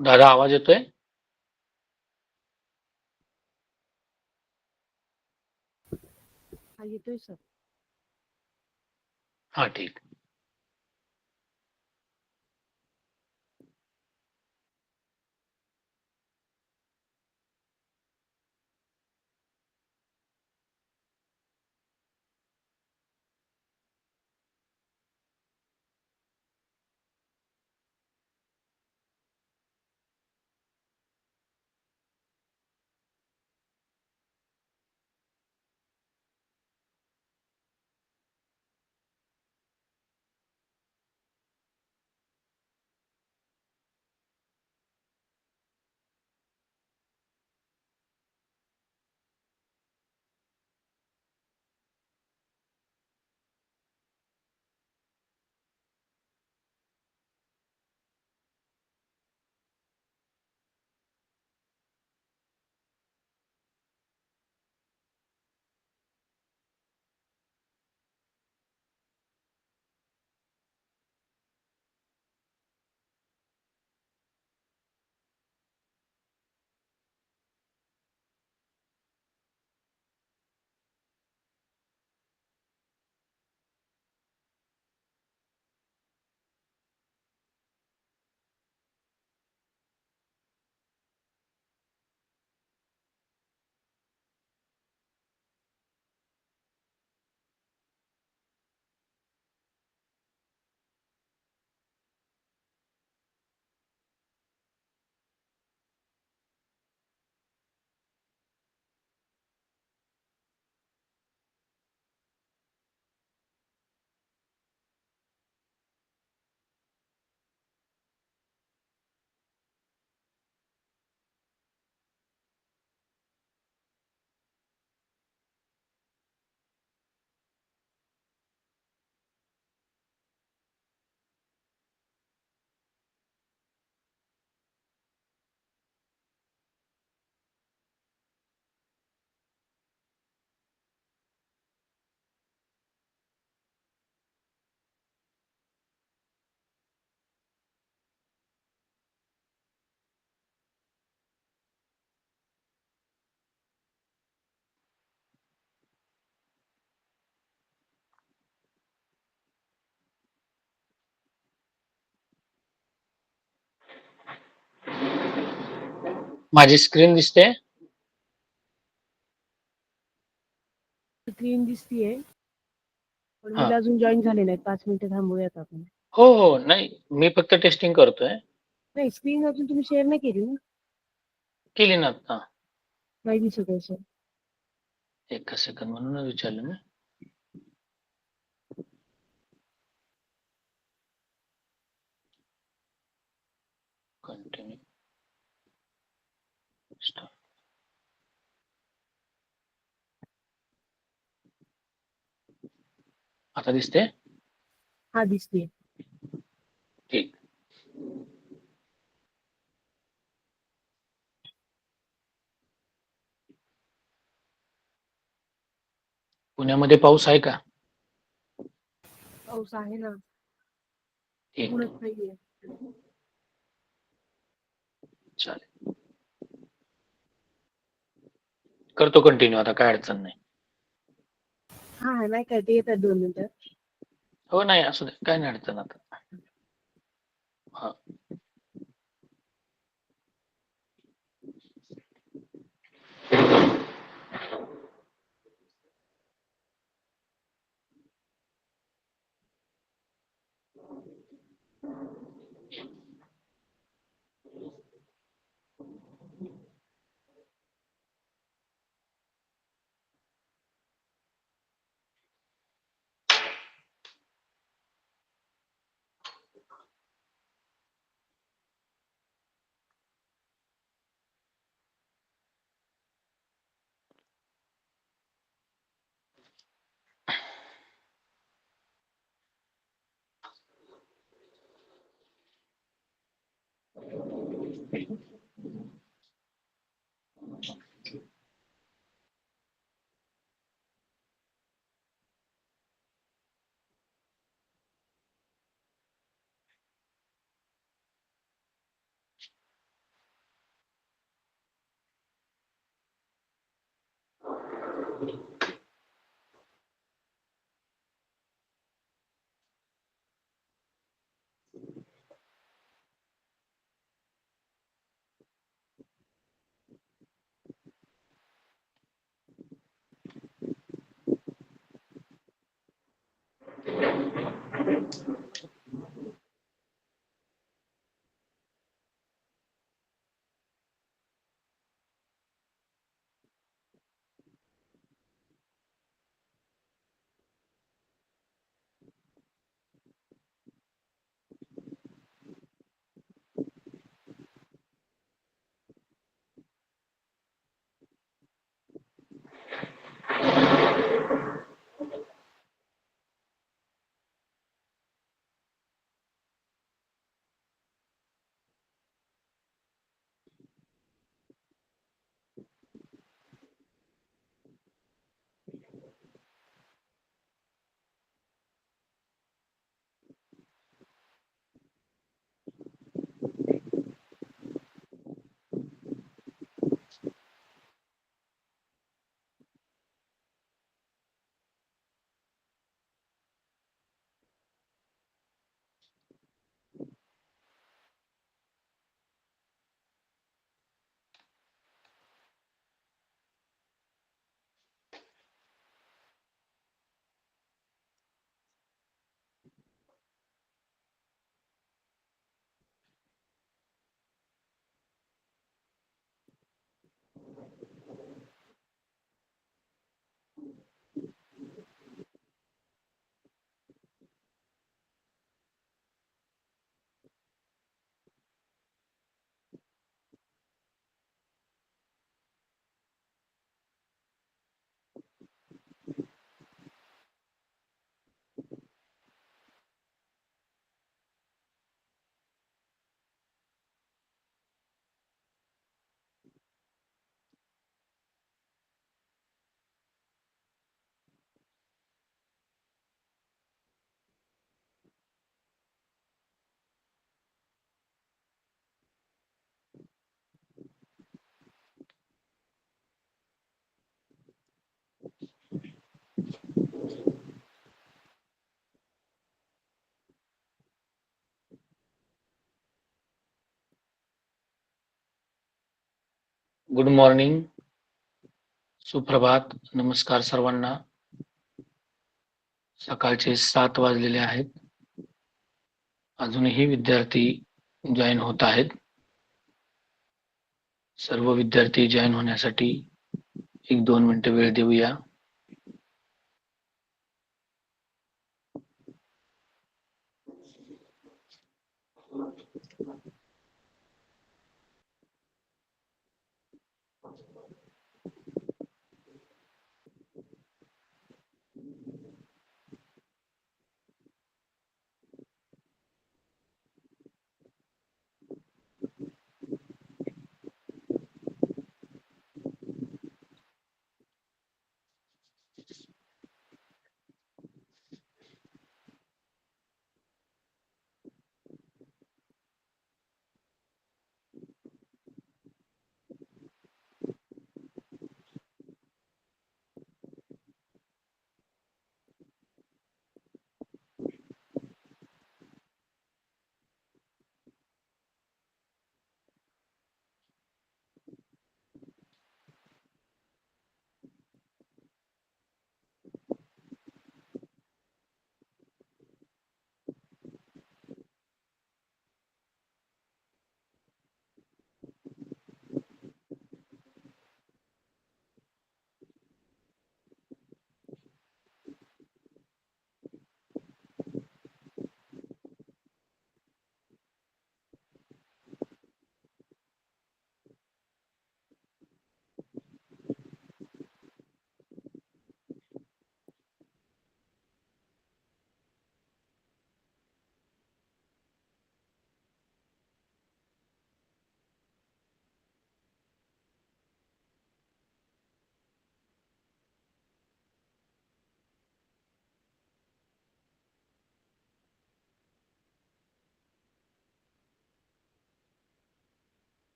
दादा आवाज येतोय? हा येतोय सर. हा ठीक. माझी स्क्रीन दिसते? स्क्रीन दिसतीये पण हा. मुलं अजून जॉईन झाले नाहीत. 5 मिनिटं थांबूयात आपण. हो हो, नाही मी फक्त टेस्टिंग करतोय. नाही, स्क्रीन अजून तुम्ही शेअर नाही केली ना? केली ना आता. नाही दिसत आहे सर. एका सेकंद म्हणून विचारलं मी. कंटिन्यू. आता दिसते? हा दिसतीये. ठीक. पुण्यामध्ये पाऊस आहे का? पाऊस आहे ना. ठीक. ऊनच नाहीये. चालेल. करतो कंटिन्यू, आता काय अडचण नाही. हा नाही काय ते येतात 2 मिनिटं. हो नाही असू दे, काय नाही अडचण आता. हा. गुड मॉर्निंग, सुप्रभात, नमस्कार सर्वांना. सकाळचे 7 वाजलेले आहेत. अजूनही विद्यार्थी जॉईन होत आहेत. सर्व विद्यार्थी जॉईन होण्यासाठी 1-2 मिनिटे वेळ देऊया.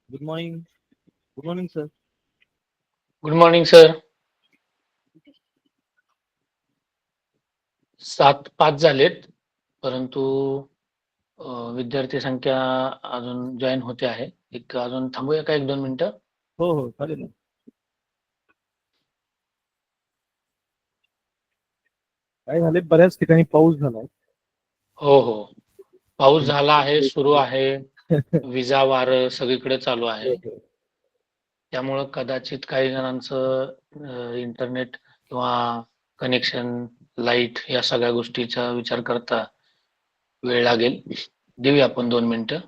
Good morning. Good morning sir. Good morning sir. 7:05 झालेत, परंतु विद्यार्थी संख्या अजून जॉईन होते आहे. एक अजून थांबूया का 1-2 मिनिटं? हो हो चालेल ना. काय झाले, बऱ्याच ठिकाणी पाऊस झाला. हो हो, पाऊस झाला आहे, सुरू आहे. विजा वारं सगळीकडे चालू आहे. त्यामुळं कदाचित काही जणांचं इंटरनेट किंवा कनेक्शन, लाईट या सगळ्या गोष्टीचा विचार करता वेळ लागेल. देऊया आपण 2 मिनिटं.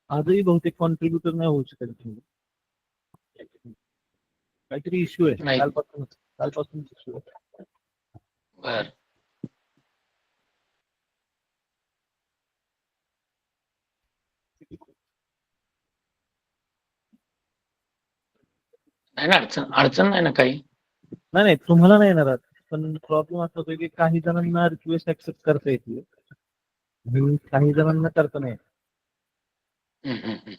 आजही बहुतेक कॉन्ट्रीब्युटर नाही होऊ शकत. काहीतरी इश्यू आहे नाही. कालपासून इश्यू आहे. बर. नाही ना, अडचण नाही ना काही? नाही तुम्हाला नाही येणार, पण प्रॉब्लेम असा होतो की काही जणांना रिक्वेस्ट ऍक्सेप्ट करता येते आणि काही जणांना करता नाही. हम्म, हम्म, हम्म.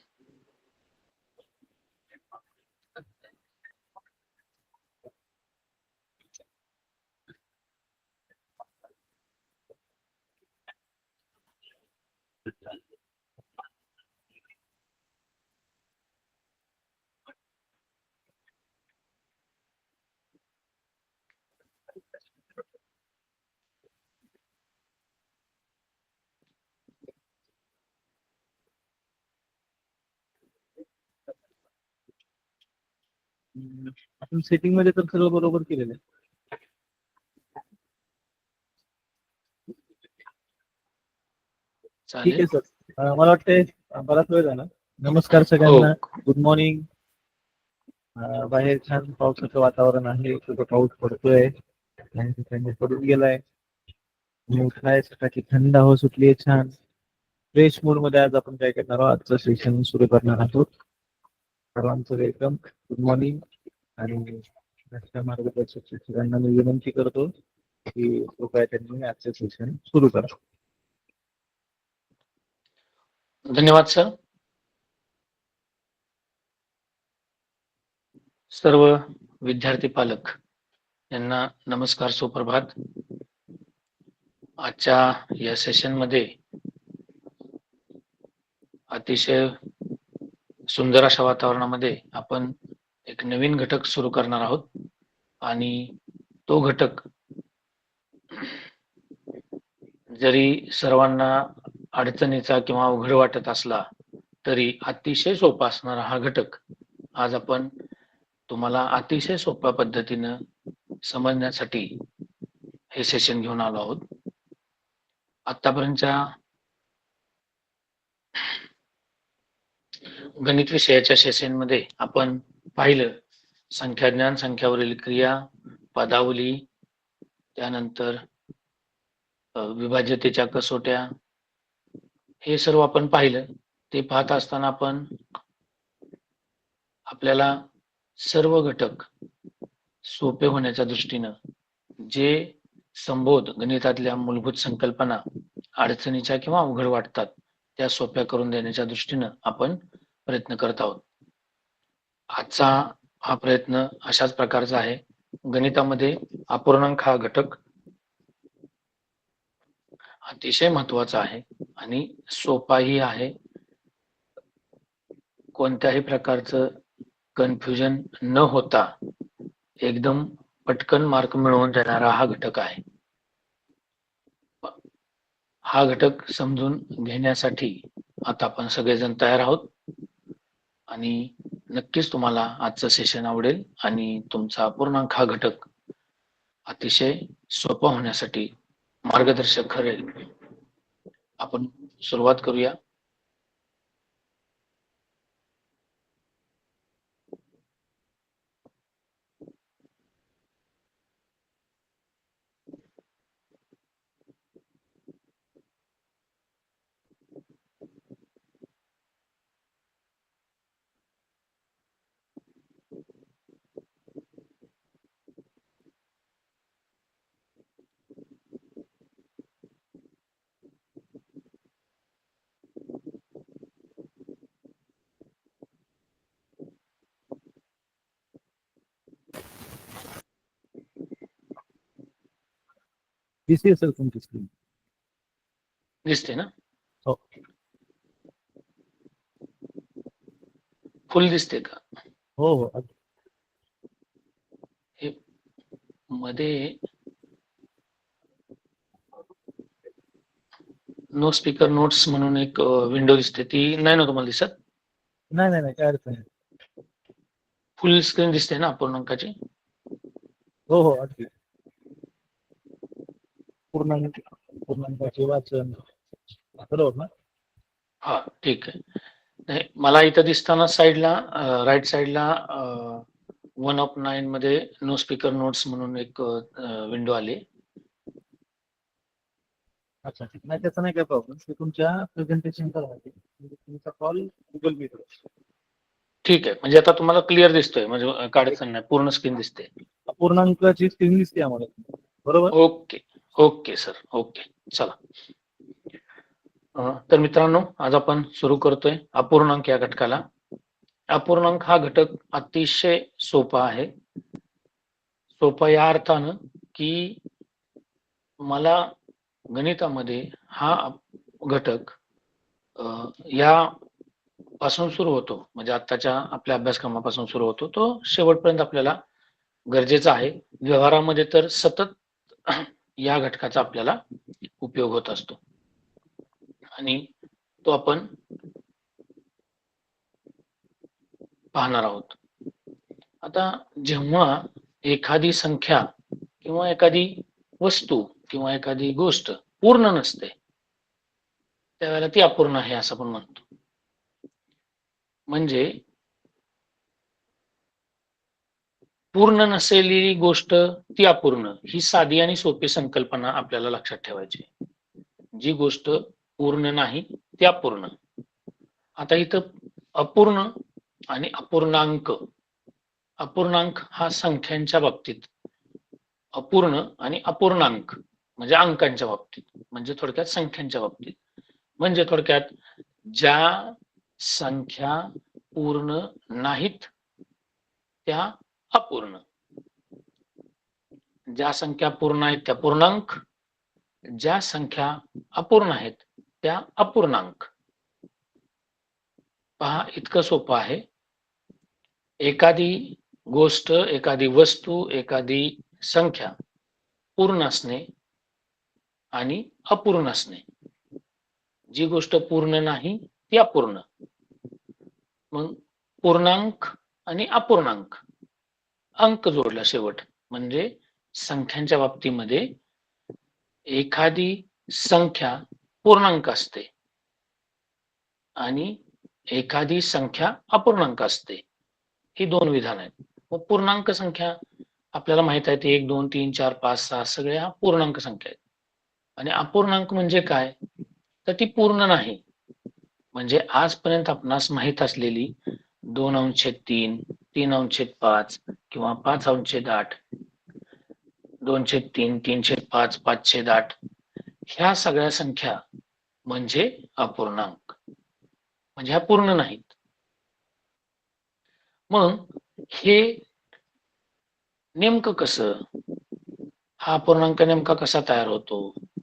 आपण सेटिंग मध्ये तर सगळं बरोबर केलेलं आहे. ठीक चालेल. आहे सर. मला वाटतंय बराच वेळ झाला. नमस्कार हो. सगळ्यांना. Good morning. बाहेर छान पावसाचं वातावरण आहे. कुठं पाऊस पडतोय, काही ठिकाणी पडून गेलाय. उठलाय, सकाळची थंड हवा सुटली आहे छान. फ्रेश मूड मध्ये आज आपण काय करणार आहोत, आजचं सेशन सुरू करणार आहोत. सर्वांचं वेलकम. Good morning. आणि मार्गदर्शक शिक्षकांना मी विनंती करतो की कृपया त्यांनी आजचं सेशन सुरू करा. धन्यवाद सर. सर्व विद्यार्थी पालक यांना नमस्कार, सुप्रभात. आजच्या या सेशन मध्ये अतिशय सुंदर अशा वातावरणामध्ये आपण एक नवीन घटक सुरू करणार आहोत आणि तो घटक जरी सर्वांना अडचणीचा किंवा अवघड वाटत असला तरी अतिशय सोपा असणारा हा घटक आज आपण तुम्हाला अतिशय सोप्या पद्धतीनं समजण्यासाठी हे सेशन घेऊन आलो आहोत. आतापर्यंतच्या गणित विषयाच्या सेशन मध्ये आपण पाहिलं संख्याज्ञान, संख्यावरील क्रिया, पदावली, त्यानंतर विभाज्यतेच्या कसोट्या, हे सर्व आपण पाहिलं. ते पाहत असताना आपण आपल्याला सर्व घटक सोपे होण्याच्या दृष्टीनं जे संबोध गणितातल्या मूलभूत संकल्पना अडचणीच्या किंवा अवघड वाटतात त्या सोप्या करून देण्याच्या दृष्टीनं आपण प्रयत्न करत आहोत. आजचा हा प्रयत्न अशाच प्रकारचा आहे. गणितामध्ये अपूर्णांक हा घटक अतिशय महत्वाचा आहे आणि सोपाही आहे. कोणत्याही प्रकारचं कन्फ्युजन न होता एकदम पटकन मार्क मिळवून देणारा हा घटक आहे. हा घटक समजून घेण्यासाठी आता आपण सगळेजण तयार आहोत आणि नक्कीच तुम्हाला आजचं सेशन आवडेल आणि तुमचा अपूर्णांक हा घटक अतिशय सोपा होण्यासाठी मार्गदर्शक ठरेल. आपण सुरुवात करूया. दिसते सर तुमची स्क्रीन? दिसते ना? हो. फुल दिसते का? हो हो. हे मध्ये नो स्पीकर नोट्स म्हणून एक विंडो दिसते, ती नाही ना तुम्हाला दिसत? नाही नाही नाही, काय अडचण नाही. फुल स्क्रीन दिसते ना अपूर्णांकाची? हो हो, अगदी. पूर्णांकाचे वाचन बरोबर ना? हा, ठीक आहे. नाही, मला इथं दिसताना साईडला राईट साईडला 1 of 9 मध्ये नो स्पीकर नोट्स म्हणून एक विंडो आली. अच्छा ठीक नाही, त्याचा नाही काय प्रॉब्लेम. ते तुमच्या प्रेझेंटेशन करायचे, तुमचा कॉल गुगल मीट. ठीक आहे, म्हणजे आता तुम्हाला क्लिअर दिसतोय, म्हणजे काढायचं नाही, पूर्ण स्क्रीन दिसते. पूर्णांकाची स्क्रीन दिसते आम्हाला, बरोबर? Okay okay sir, okay. चला, तर मित्रांनो, आज आपण सुरू करतोय अपूर्णांक या घटकाला. अपूर्णांक हा घटक अतिशय सोपा आहे. सोपा या अर्थानं की मला गणितामध्ये हा घटक या पासून सुरू होतो, म्हणजे आत्ताच्या आपल्या अभ्यासक्रमापासून सुरू होतो, तो शेवटपर्यंत आपल्याला गरजेचा आहे. व्यवहारामध्ये तर सतत या घटकाचा आपल्याला उपयोग होत असतो आणि तो आपण पाहणार आहोत. आता जेव्हा एखादी संख्या किंवा एखादी वस्तू किंवा एखादी गोष्ट पूर्ण नसते, त्यावेळेला ती अपूर्ण आहे असं आपण म्हणतो. म्हणजे पूर्ण नसलेली गोष्ट ती अपूर्ण, ही साधी आणि सोपी संकल्पना आपल्याला लक्षात ठेवायची. जी गोष्ट पूर्ण नाही ती अपूर्ण. आता इथं अपूर्ण आणि अपूर्णांक, अपूर्णांक हा संख्यांच्या बाबतीत, अपूर्ण आणि अपूर्णांक म्हणजे अंकांच्या बाबतीत, म्हणजे थोडक्यात संख्यांच्या बाबतीत. म्हणजे थोडक्यात ज्या संख्या पूर्ण नाहीत त्या अपूर्ण, ज्या संख्या पूर्ण आहेत त्या पूर्णांक, ज्या संख्या अपूर्ण आहेत त्या अपूर्णांक. पहा, इतकं सोपं आहे. एखादी गोष्ट, एखादी वस्तू, एखादी संख्या पूर्ण असणे आणि अपूर्ण असणे. जी गोष्ट पूर्ण नाही ती अपूर्ण. मग पूर्णांक आणि अपूर्णांक, अंक जोडला शेवट, म्हणजे संख्यांच्या बाबतीमध्ये एखादी संख्या पूर्णांक असते आणि एखादी संख्या अपूर्णांक असते. ही दोन विधान आहेत. मग पूर्णांक संख्या आपल्याला माहित आहे, 1 2 3 4 5 6 सगळ्या पूर्णांक संख्या आहेत. आणि अपूर्णांक म्हणजे काय, तर ती पूर्ण नाही. म्हणजे आजपर्यंत आपणास माहित असलेली 2/3, 3/5 किंवा 5/8, 2/3, 3/5, 5/8 ह्या सगळ्या संख्या म्हणजे अपूर्णांक, म्हणजे ह्या पूर्ण नाहीत. मग हे नेमकं कसं, हा अपूर्णांक नेमका कसा तयार होतो,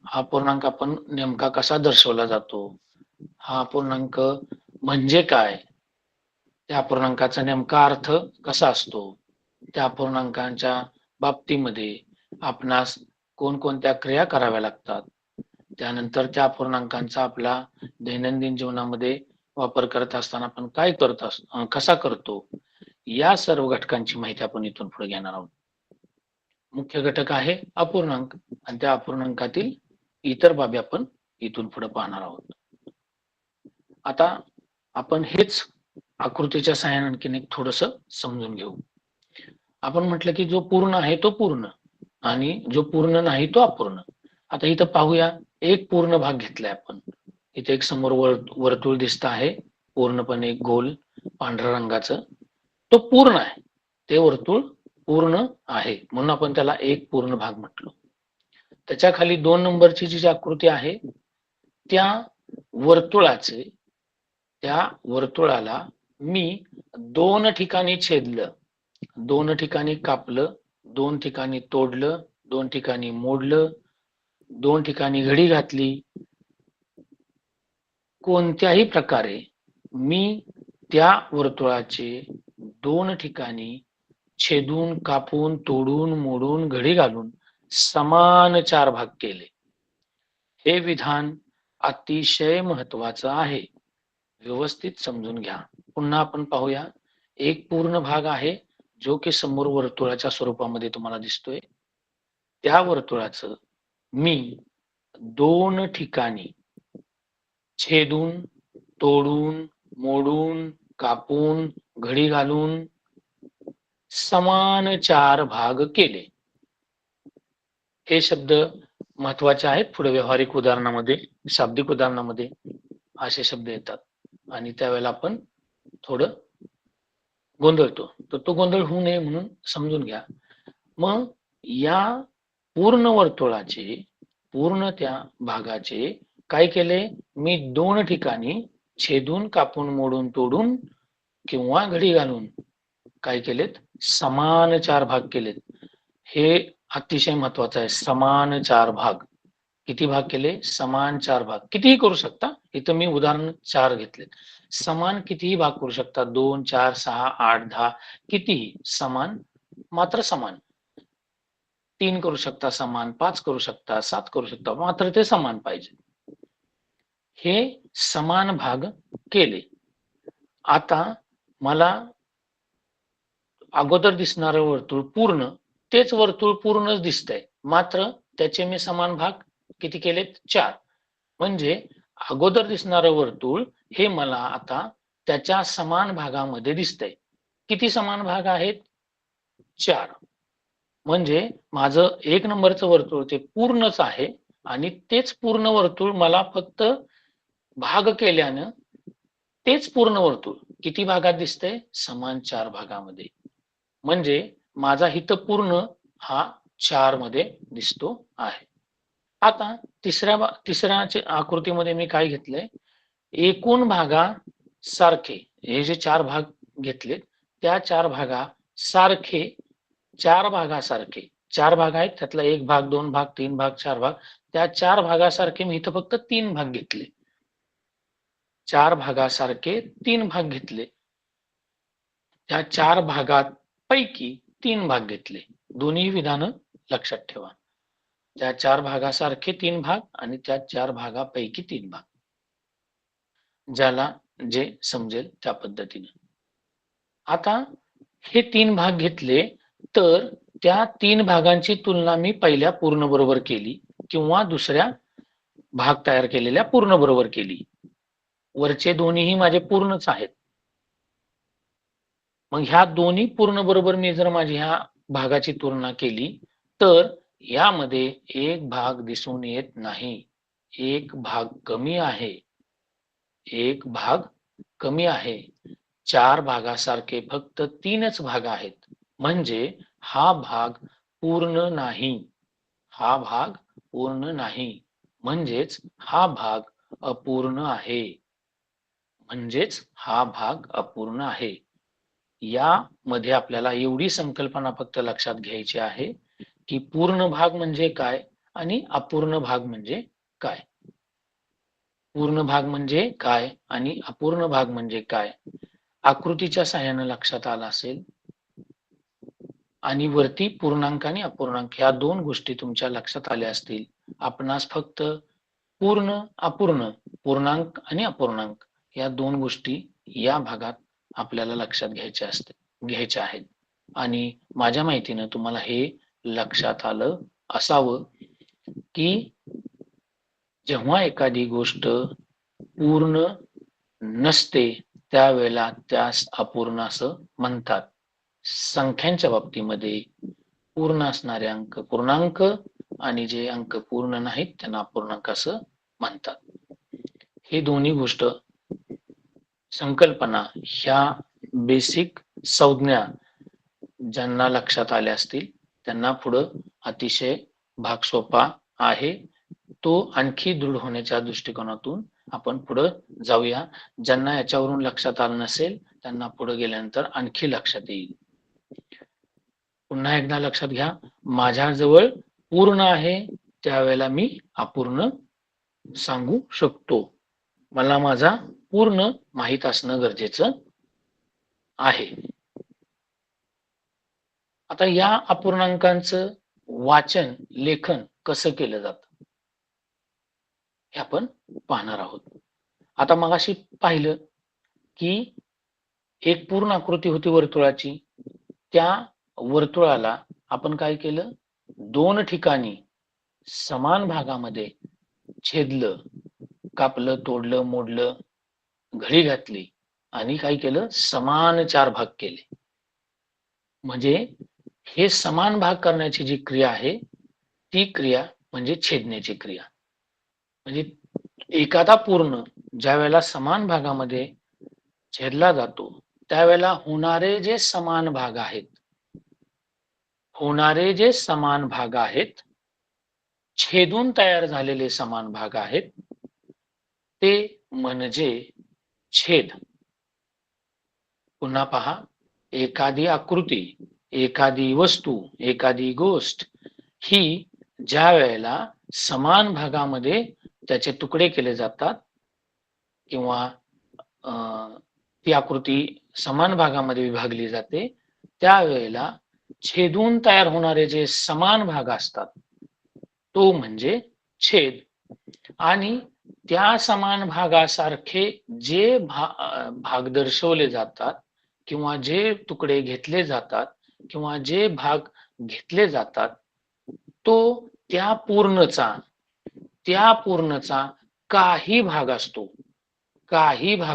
हा अपूर्णांक आपण नेमका कसा दर्शवला जातो, हा अपूर्णांक म्हणजे काय, त्या अपूर्णांकाचा नेमका अर्थ कसा असतो, त्या अपूर्णांकांच्या बाबतीमध्ये आपणास कोणकोणत्या क्रिया कराव्या लागतात, त्यानंतर त्या अपूर्णांकांचा आपला दैनंदिन जीवनामध्ये वापर करत असताना आपण काय करत असतो, कसा करतो, या सर्व घटकांची माहिती आपण इथून पुढे घेणार आहोत. मुख्य घटक आहे अपूर्णांक आणि त्या अपूर्णांकातील इतर बाबी आपण इथून पुढे पाहणार आहोत. आता आपण हेच आकृतीच्या सहाय्याने आणखीन एक थोडस समजून घेऊ. आपण म्हटलं की जो पूर्ण आहे तो पूर्ण आणि जो पूर्ण नाही तो अपूर्ण. आता इथं पाहूया, एक पूर्ण भाग घेतलाय आपण. इथे एक समोर वर्तुळ दिसत आहे, पूर्णपणे गोल पांढऱ्या रंगाचं. तो पूर्ण आहे, ते वर्तुळ पूर्ण आहे म्हणून आपण त्याला एक पूर्ण भाग म्हटलो. त्याच्या खाली 2 नंबरची जी आकृती आहे, त्या वर्तुळाला मी 2 ठिकाणी छेदलं, 2 ठिकाणी कापलं, 2 ठिकाणी तोडलं, 2 ठिकाणी मोडलं, 2 ठिकाणी घडी घातली. कोणत्याही प्रकारे मी त्या वर्तुळाचे 2 ठिकाणी छेदून, कापून, तोडून, मोडून, घडी घालून समान 4 भाग केले. हे विधान अतिशय महत्वाचं आहे, व्यवस्थित समजून घ्या. पुन्हा आपण पाहूया, एक पूर्ण भाग आहे जो की समोर वर्तुळाच्या स्वरूपामध्ये तुम्हाला दिसतोय. त्या वर्तुळाचं मी 2 ठिकाणी छेदून, तोडून, मोडून, कापून, घडी घालून समान 4 भाग केले. हे शब्द महत्वाचे आहेत. पुढे व्यावहारिक उदाहरणामध्ये, शाब्दिक उदाहरणामध्ये असे शब्द येतात आणि त्यावेळेला आपण थोडं गोंधळतो. तर तो गोंधळ होऊ नये म्हणून समजून घ्या. मग या पूर्ण वर्तुळाचे, पूर्ण त्या भागाचे काय केले, मी 2 ठिकाणी छेदून, कापून, मोडून, तोडून किंवा घडी घालून काय केलेत, समान 4 भाग केलेत. हे अतिशय महत्वाचं आहे, समान 4 भाग. किती भाग केले, समान 4 भाग. कितीही करू शकता, इथं मी उदाहरण 4 घेतले. समान कितीही भाग करू शकता, 2, 4, 6, 8, 10 कितीही, समान, मात्र समान. 3 करू शकता समान, 5 करू शकता, 7 करू शकता, मात्र ते समान पाहिजे. हे समान भाग केले. आता मला अगोदर दिसणारं वर्तुळ पूर्ण, तेच वर्तुळ पूर्णच दिसतंय, मात्र त्याचे मी समान भाग किती केलेत, 4. म्हणजे अगोदर दिसणारं वर्तुळ हे मला आता त्याच्या समान भागामध्ये दिसतंय. किती समान भाग आहेत, 4. म्हणजे माझं 1 नंबरचं वर्तुळ ते पूर्णच आहे आणि तेच पूर्ण वर्तुळ मला फक्त भाग केल्यानं तेच पूर्ण वर्तुळ किती भागात दिसतंय, समान 4 भागामध्ये. म्हणजे माझा हित पूर्ण हा 4 मध्ये दिसतो आहे. आता तिसऱ्या आकृतीमध्ये मी काय घेतलंय, एकूण भागा सारखे, हे जे 4 भाग घेतले त्या 4 भागा सारखे, 4 भागासारखे, 4 भाग आहेत, त्यातला 1 भाग, 2 भाग, 3 भाग, 4 भाग, त्या 4 भागासारखे मी इथं फक्त 3 भाग घेतले. 4 भागासारखे 3 भाग घेतले. त्या 4 भागात पैकी 3 भाग घेतले. दोन्ही विधानं लक्षात ठेवा. त्या 4 भागासारखे 3 भाग आणि त्या 4 भागापैकी 3 भाग. ज्याला जे समजेल त्या पद्धतीने. आता हे 3 भाग घेतले तर त्या 3 भागांची तुलना मी पहिल्या पूर्ण बरोबर केली किंवा दुसऱ्या भाग तयार केलेल्या पूर्ण बरोबर केली. वरचे दोन्हीही माझे पूर्णच आहेत. मग ह्या दोन्ही पूर्ण बरोबर मी जर माझी ह्या भागाची तुलना केली तर यामध्ये एक भाग दिसून येत नाही, एक भाग कमी आहे, एक भाग कमी आहे. 4 भागासारखे फक्त 3च भाग आहेत, म्हणजे हा भाग पूर्ण नाही, हा भाग पूर्ण नाही, म्हणजेच हा भाग अपूर्ण आहे, म्हणजेच हा भाग अपूर्ण आहे. यामध्ये आपल्याला एवढी संकल्पना फक्त लक्षात घ्यायची आहे की पूर्ण भाग म्हणजे काय आणि अपूर्ण भाग म्हणजे काय. पूर्ण भाग म्हणजे काय आणि अपूर्ण भाग म्हणजे काय आकृतीच्या साहाय्याने लक्षात आलं असेल. आणि वरती पूर्णांक आणि अपूर्णांक ह्या दोन गोष्टी तुमच्या लक्षात आल्या असतील. आपणास फक्त पूर्ण अपूर्ण, पूर्णांक आणि अपूर्णांक या दोन गोष्टी या भागात आपल्याला लक्षात घ्यायच्या आहेत. आणि माझ्या माहितीनं तुम्हाला हे लक्षात आलं असावं की जेव्हा एखादी गोष्ट पूर्ण नसते त्यावेळेला त्यास अपूर्ण असं म्हणतात. संख्यांच्या बाबतीमध्ये पूर्ण असणारे अंक पूर्णांक आणि जे अंक पूर्ण नाहीत त्यांना अपूर्णांक असं म्हणतात. हे दोन्ही गोष्ट संकल्पना ह्या बेसिक संज्ञा ज्यांना लक्षात आल्या असतील त्यांना पुढं अतिशय भाग सोपा आहे. तो आणखी दृढ होण्याच्या दृष्टिकोनातून आपण पुढे जाऊया. ज्यांना याच्यावरून लक्षात आलं नसेल त्यांना पुढे गेल्यानंतर आणखी लक्षात येईल. पुन्हा एकदा लक्षात घ्या, माझ्याजवळ पूर्ण आहे त्यावेळेला मी अपूर्ण सांगू शकतो. मला माझा पूर्ण माहित असणं गरजेचं आहे. आता या अपूर्णांकांचं वाचन लेखन कसं केलं जातं हे आपण पाहणार आहोत. आता मगाशी पाहिलं की एक पूर्ण आकृती होती वर्तुळाची. त्या वर्तुळाला आपण काय केलं, दोन ठिकाणी समान भागामध्ये छेदलं, कापलं, तोडलं, मोडलं, घडी घातली आणि काय केलं, समान चार भाग केले. म्हणजे हे समान भाग करण्याची जी क्रिया आहे ती क्रिया म्हणजे छेदण्याची क्रिया. म्हणजे एखादा पूर्ण ज्या वेळेला समान भागामध्ये छेदला जातो त्यावेळेला होणारे जे समान भाग आहेत, छेदून तयार झालेले समान भाग आहेत ते म्हणजे छेद. पुन्हा पहा, एखादी आकृती, एखादी वस्तू, एखादी गोष्ट ही ज्या वेळेला समान भागामध्ये त्याचे तुकडे केले जातात किंवा ती आकृती समान भागामध्ये विभागली जाते त्यावेळेला छेदून तयार होणारे जे समान भाग असतात तो म्हणजे छेद. आणि त्या समान भागासारखे जे भाग दर्शवले जातात किंवा जे तुकडे घेतले जातात किंवा जे भाग घेतले जातात तो त्या पूर्णचा काही भाग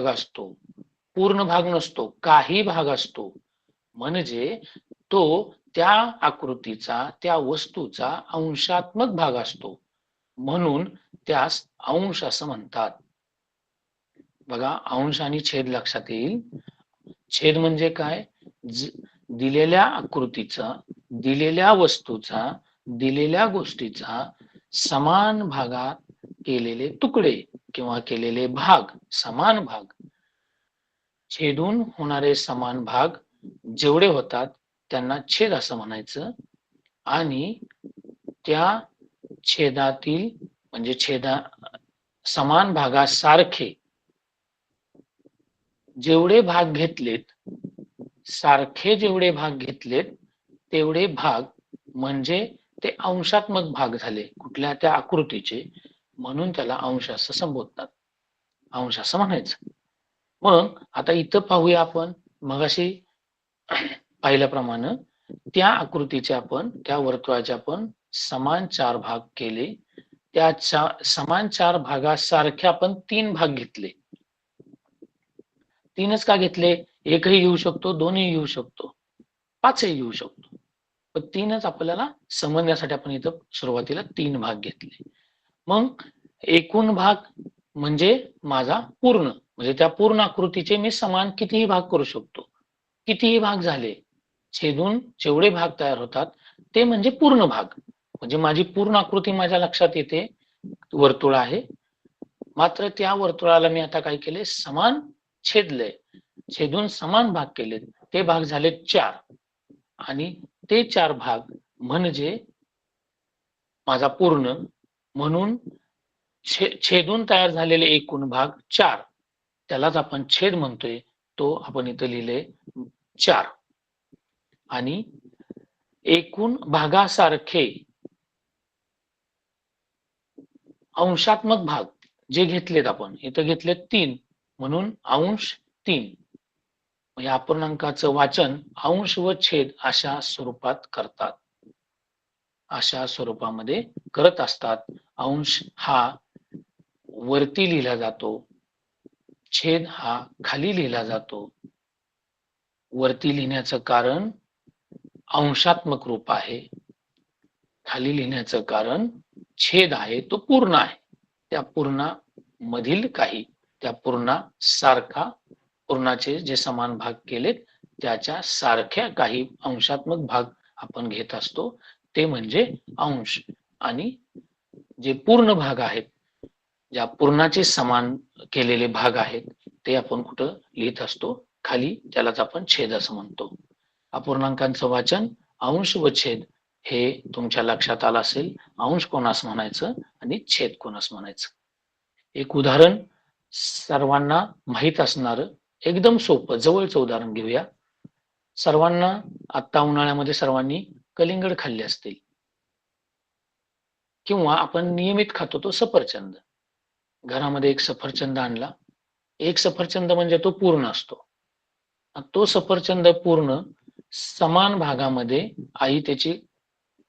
असतो, पूर्ण भाग नसतो, काही भाग असतो. म्हणजे तो त्या आकृतीचा, त्या वस्तूचा अंशात्मक भाग असतो, म्हणून त्यास अंश असं म्हणतात. बघा, अंश आणि छेद लक्षात येईल. छेद म्हणजे काय, दिलेल्या आकृतीचा, दिलेल्या वस्तूचा, दिलेल्या गोष्टीचा समान भागात केलेले तुकडे किंवा केलेले भाग, समान भाग, छेदून होणारे समान भाग जेवढे होतात त्यांना छेद असं म्हणायचं. आणि त्या छेदातील म्हणजे समान भागासारखे जेवढे भाग घेतलेत, सारखे जेवढे भाग घेतलेत तेवढे भाग म्हणजे ते अंशात्मक भाग झाले कुठल्या त्या आकृतीचे, म्हणून त्याला अंश असं संबोधतात, अंश असं म्हणायचं. मग आता इथं पाहूया आपण, मगाशी पाहिल्याप्रमाणे त्या आकृतीचे आपण, त्या वर्तुळाचे आपण समान चार भाग केले. त्या समान चार भागासारखे आपण तीन भाग घेतले. तीनच का घेतले, एकही घेऊ शकतो, दोन्ही घेऊ शकतो, पाचही घेऊ शकतो, पण तीनच आपल्याला समजण्यासाठी आपण इथं सुरुवातीला तीन भाग घेतले. मग एकूण भाग म्हणजे माझा पूर्ण, म्हणजे त्या पूर्ण आकृतीचे मी समान कितीही भाग करू शकतो. कितीही भाग झाले, छेदून जेवढे भाग तयार होतात ते म्हणजे पूर्ण भाग. म्हणजे माझी पूर्ण आकृती माझ्या लक्षात येते, वर्तुळ आहे, मात्र त्या वर्तुळाला मी आता काय केले, समान छेदले, छेदून समान भाग केले, ते भाग झाले 4 आणि ते 4 भाग म्हणजे माझा पूर्ण, म्हणून छेदून तयार झालेले एकूण भाग 4 त्यालाच आपण छेद म्हणतोय. तो आपण इथं लिहिले 4 आणि एकूण भागासारखे अंशात्मक भाग जे घेतलेत आपण इथं घेतलेत 3 म्हणून अंश 3. या अपूर्णांकाचं वाचन अंश व छेद अशा स्वरूपात करतात. अशा स्वरूपामध्ये करत असतात. अंश हा वरती लिहिला जातो, छेद हा खाली लिहिला जातो. वरती लिहिण्याचं कारण अंशात्मक रूप आहे, खाली लिहिण्याचं कारण छेद आहे, तो पूर्ण आहे. त्या पूर्णामधील काही, त्या पूर्णासारखा, पूर्णाचे जे समान भाग केलेत त्याच्या सारख्या काही अंशात्मक भाग आपण घेत असतो, ते म्हणजे अंश. आणि जे पूर्ण भाग आहेत, ज्या पूर्णाचे समान केलेले भाग आहेत, ते आपण कुठं लिहित असतो, खाली. त्यालाच आपण छेद असं म्हणतो. अपूर्णांकांचं वाचन अंश व छेद हे तुमच्या लक्षात आलं असेल. अंश कोणास म्हणायचं आणि छेद कोणास म्हणायचं. एक उदाहरण सर्वांना माहित असणार, एकदम सोपं जवळचं उदाहरण घेऊया. सर्वांना आता उन्हाळ्यामध्ये सर्वांनी कलिंगड खाल्ले असतील किंवा आपण नियमित खातो तो सफरचंद. घरामध्ये एक सफरचंद आणला, एक सफरचंद म्हणजे तो पूर्ण असतो. तो सफरचंद पूर्ण समान भागामध्ये आई त्याची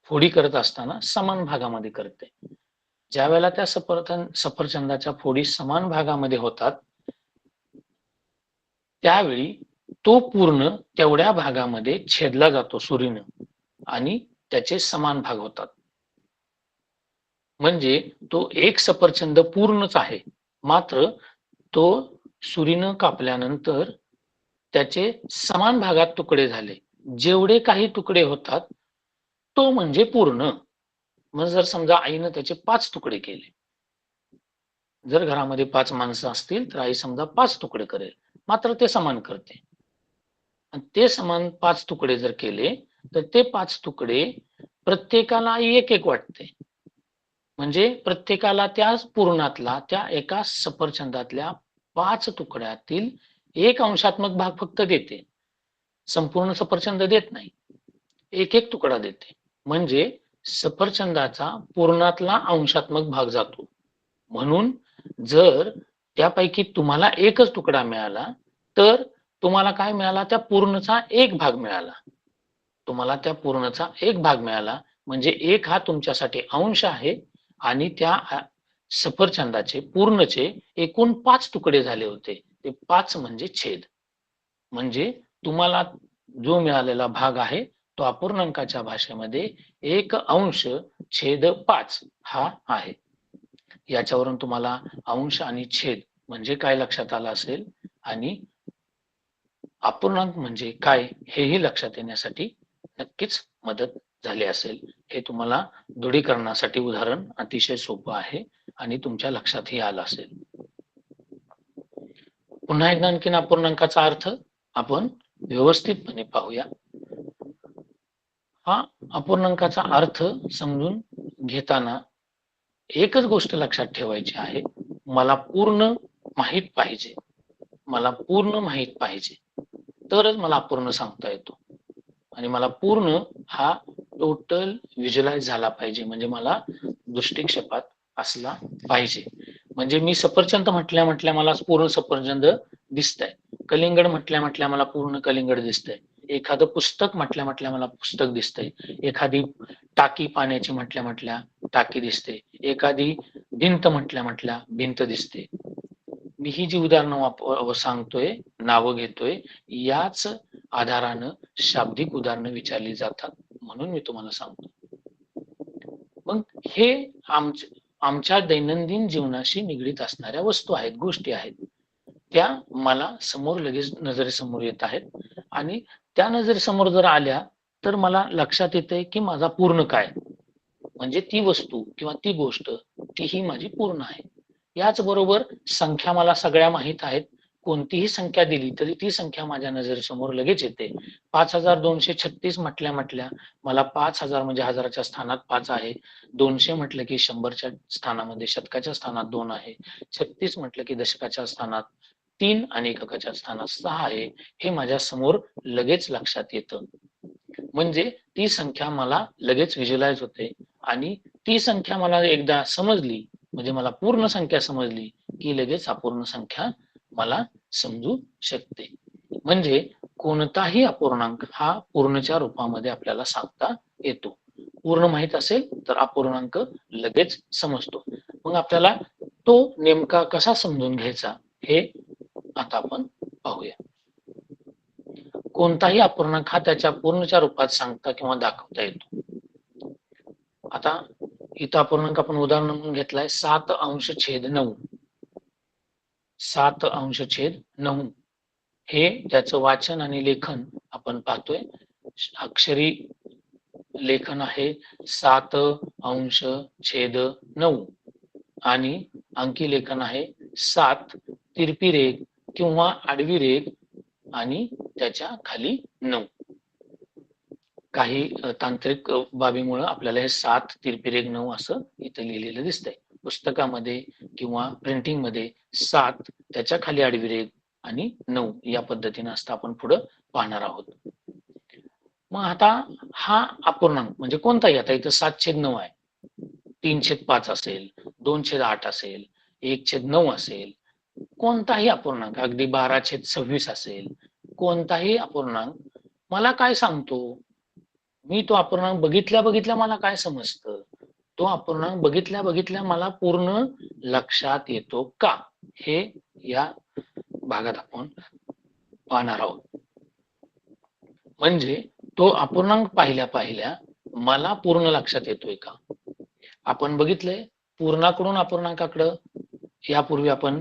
फोडी करत असताना समान भागामध्ये करते. ज्या वेळेला त्या सफरचंदाच्या फोडी समान भागामध्ये होतात, त्यावेळी तो पूर्ण तेवढ्या भागामध्ये छेदला जातो सुरीनं आणि त्याचे समान भाग होतात. म्हणजे तो एक सफरचंद पूर्णच आहे, मात्र तो सुरीनं कापल्यानंतर त्याचे समान भागात तुकडे झाले. जेवढे काही तुकडे होतात तो म्हणजे पूर्ण. मग जर समजा आईनं त्याचे 5 तुकडे केले, जर घरामध्ये 5 माणसं असतील तर आई समजा 5 तुकडे करेल, मात्र ते समान करते. आणि ते समान 5 तुकडे जर केले तर ते 5 तुकडे प्रत्येकाला आई एक एक वाटते. म्हणजे प्रत्येकाला त्या पूर्णातला, त्या एका सफरचंदातल्या 5 तुकड्यातील एक अंशात्मक भाग फक्त देते. संपूर्ण सफरचंद देत नाही, एक एक तुकडा देते. म्हणजे सफरचंदाचा पूर्णातला अंशात्मक भाग जातो. म्हणून जर त्यापैकी तुम्हाला एकच तुकडा मिळाला तर तुम्हाला काय मिळाला, त्या पूर्णचा एक भाग मिळाला. तुम्हाला त्या पूर्णचा एक भाग मिळाला म्हणजे एक हा तुमच्यासाठी अंश आहे आणि त्या सफरचंदाचे पूर्णचे एकूण 5 तुकडे झाले होते, ते 5 म्हणजे छेद. म्हणजे तुम्हाला जो मिळालेला भाग आहे तो अपूर्णांकाच्या भाषेमध्ये 1 अंश छेद 5 हा आहे. याच्यावरून तुम्हाला अंश आणि छेद म्हणजे काय लक्षात आलं असेल आणि अपूर्णांक म्हणजे काय हेही लक्षात येण्यासाठी नक्कीच मदत झाली असेल. हे तुम्हाला दृढीकरणासाठी उदाहरण अतिशय सोपं आहे आणि तुमच्या लक्षातही आलं असेल. पुन्हा एकदा आणखीन अपूर्णांकाचा अर्थ आपण व्यवस्थितपणे पाहूया. हा अपूर्णांकाचा अर्थ समजून घेताना एकच गोष्ट लक्षात ठेवायची आहे, मला पूर्ण माहित पाहिजे. मला पूर्ण माहित पाहिजे तरच मला अपूर्ण सांगता येतो. आणि मला पूर्ण हा टोटल व्हिज्युअलाइज झाला पाहिजे, म्हणजे मला दृष्टिक्षेपात असला पाहिजे. म्हणजे मी सफरचंद म्हटल्या मला पूर्ण सफरचंद दिसतंय, कलिंगड म्हटल्या मला पूर्ण कलिंगड दिसतंय, एखादं पुस्तक म्हटल्या मला पुस्तक दिसतंय, एखादी टाकी पाण्याची म्हटल्या टाकी दिसते, एखादी भिंत म्हटल्या भिंत दिसते. मी ही जी उदाहरणं सांगतोय, नावं घेतोय, याच आधारानं शाब्दिक उदाहरणं विचारली जातात, म्हणून मी तुम्हाला सांगतो. मग हे आमच्या दैनंदिन जीवनाशी निगडीत असणाऱ्या वस्तू आहेत, गोष्टी आहेत. त्या मला समोर लगेच नजरेसमोर येत आहेत आणि त्या नजरेसमोर जर आल्या तर मला लक्षात येतंय की माझा पूर्ण काय, म्हणजे ती वस्तू किंवा ती गोष्ट ती ही माझी पूर्ण आहे. याच बरोबर संख्या मला सगळ्या माहित आहेत, कोणतीही संख्या दिली तरी ती संख्या माझ्या नजरेसमोर लगेच येते. 5236 म्हटल्या मला 5000 म्हणजे हजाराच्या स्थानात 5 आहे. 200 म्हटलं की 100च्या स्थानामध्ये शतकाच्या स्थानात 2 आहे. 36 म्हटलं की दशकाच्या स्थानात 3 आणि एककाच्या स्थानात 6 आहे. हे माझ्या समोर लगेच लक्षात येतं. म्हणजे ती संख्या मला लगेच व्हिज्युअलाइज होते आणि ती संख्या मला एकदा समजली म्हणजे मला पूर्ण संख्या समजली की लगेच अपूर्ण संख्या मला समजू शकते. म्हणजे कोणताही अपूर्णांक हा पूर्णच्या रूपामध्ये आपल्याला सांगता येतो. पूर्ण माहित असेल तर अपूर्णांक लगेच समजतो. मग आपल्याला तो नेमका कसा समजून घ्यायचा हे आता आपण पाहूया. कोणताही अपूर्णांक हा त्याच्या पूर्णच्या रूपात सांगता किंवा दाखवता येतो. आता इथं अपूर्णांक आपण उदाहरण म्हणून घेतलाय 7/9. 7/9 हे त्याचं वाचन आणि लेखन आपण पाहतोय. अक्षरी लेखन आहे 7/9 आणि अंकी लेखन आहे 7 तिरपी रेघ किंवा आडवी रेघ आणि त्याच्या खाली 9. काही तांत्रिक बाबीमुळे आपल्याला हे 7 तिरपी रेघ 9 असं इथं लिहिलेलं दिसतंय. पुस्तकामध्ये किंवा प्रिंटिंग मध्ये 7 त्याच्या खाली आडवी रेघ आणि 9 या पद्धतीने असतं आपण पुढं पाहणार आहोत. मग आता हा अपूर्णांक म्हणजे कोणताही, आता इथं 7/9 आहे, 3/5 असेल, 2/8 असेल, 1/9 असेल, कोणताही अपूर्णांक अगदी 12/26 असेल, कोणताही अपूर्णांक मला काय सांगतो? मी तो अपूर्णांक बघितल्या मला काय समजतं? तो अपूर्णांक बघितल्या मला पूर्ण लक्षात येतो का? हे या भागात आपण पाहणार आहोत. म्हणजे तो अपूर्णांक पाहिल्या मला पूर्ण लक्षात येतोय का? आपण बघितलंय पूर्णाकडून अपूर्णांकाकडं यापूर्वी आपण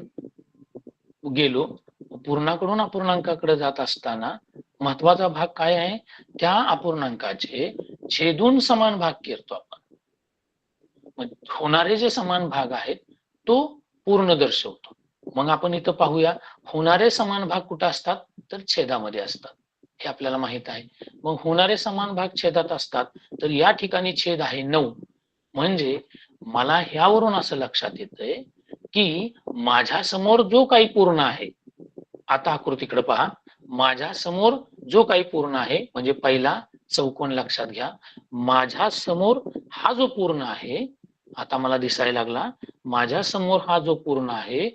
गेलो. पूर्णाकडून अपूर्णांकाकडे जात असताना महत्वाचा भाग काय आहे? त्या अपूर्णांकाचे छेदून समान भाग करतो आपण. होणारे जे समान भाग आहेत तो पूर्ण दर्शवतो. मग आपण इथं पाहूया होणारे समान भाग कुठं असतात तर छेदामध्ये असतात, हे आपल्याला माहित आहे. मग होणारे समान भाग छेदात असतात तर या ठिकाणी छेद आहे 9. म्हणजे मला ह्यावरून असं लक्षात येतंय की माझ्या समोर जो काही पूर्ण आहे, आता आकृतीकडे पहा, माझ्या समोर जो काही पूर्ण आहे म्हणजे पहिला चौकोन लक्षात घ्या. माझ्या समोर हा जो पूर्ण आहे आता मला दिसायला लागला, माझ्या समोर हा जो पूर्ण आहे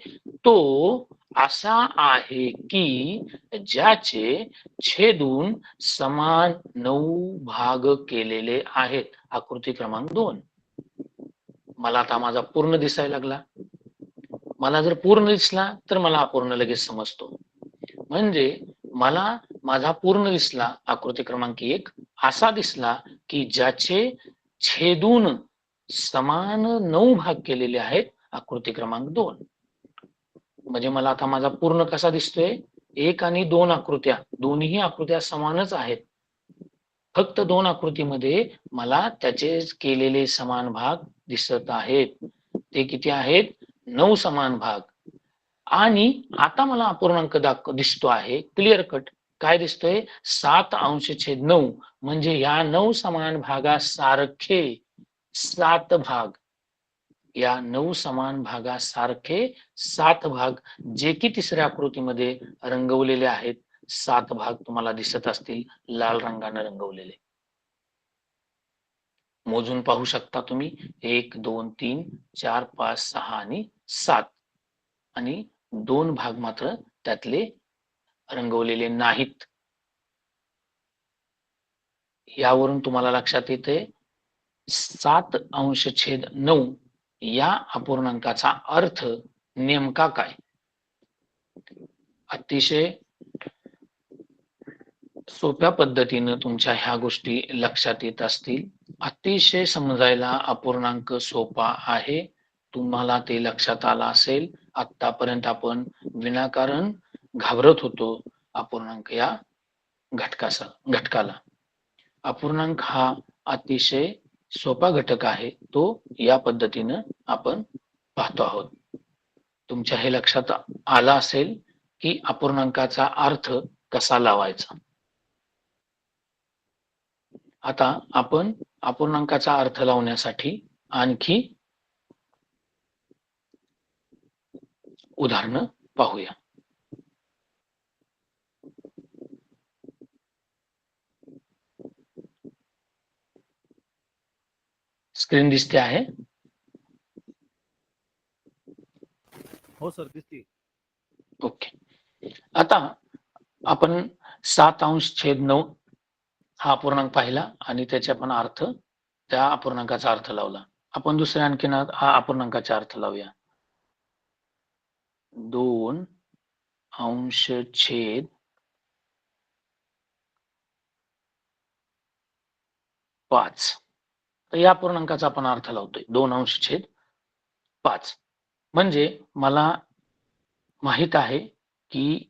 तो असा आहे की ज्याचे छेदून समान 9 भाग केलेले आहेत. आकृती क्रमांक 2. मला आता माझा पूर्ण दिसायला लागला. मला जर पूर्ण दिसला तर मला अपूर्ण लगेच समजतो. म्हणजे मला माझा पूर्ण दिसला आकृती क्रमांक 1 असा दिसला की ज्याचे छेदून समान 9 भाग केलेले आहेत. आकृती क्रमांक 2. म्हणजे मला आता माझा पूर्ण कसा दिसतोय? 1 आणि 2 आकृत्या, दोन्ही आकृत्या समानच आहेत. फक्त 2 आकृतीमध्ये मला त्याचे केलेले समान भाग दिसत आहेत. ते किती आहेत? 9 समान भाग. आणि आता मला अपूर्णांक दिसतो आहे क्लिअर कट. काय दिसतोय? 7/9 म्हणजे या 9 समान भागासारखे 7 भाग, या 9 समान भागासारखे 7 भाग जे की तिसऱ्या आकृतीमध्ये रंगवलेले आहेत. 7 भाग तुम्हाला दिसत असतील लाल रंगाने रंगवलेले. मोजून पाहू शकता तुम्ही 1 2 3 4 5 6 आणि 7 आणि 2 भाग मात्र त्यातले रंगवलेले नाहीत. यावरून तुम्हाला लक्षात येते 7/9 या अपूर्णांकाचा अर्थ नेमका काय? अतिशय सोप्या पद्धतीने तुमच्या ह्या गोष्टी लक्षात येत असतील. अतिशय समजायला अपूर्णांक सोपा आहे. तुम्हाला ते लक्षात आलं असेल. आतापर्यंत आपण विनाकारण घाबरत होतो अपूर्णांक या घटकाला. अपूर्णांक हा अतिशय सोपा घटक आहे. तो या पद्धतीनं आपण पाहतो आहोत. तुमच्या हे लक्षात आलं असेल की अपूर्णांकाचा अर्थ कसा लावायचा. आता आपण अपूर्णांकाचा अर्थ लावण्यासाठी आणखी उदाहरणं पाहूया. स्क्रीन दिसते आहे. हो सर, दिसते. ओके. आता आपण 7/9 हा अपूर्णांक पाहिला आणि त्याचा पण अर्थ, त्या अपूर्णांकाचा अर्थ लावला. आपण दुसऱ्या आणखीन हा अपूर्णांकाचा अर्थ लावूया. 2/5. तर या अपूर्णांकाचा आपण अर्थ लावतोय 2/5. म्हणजे मला माहित आहे की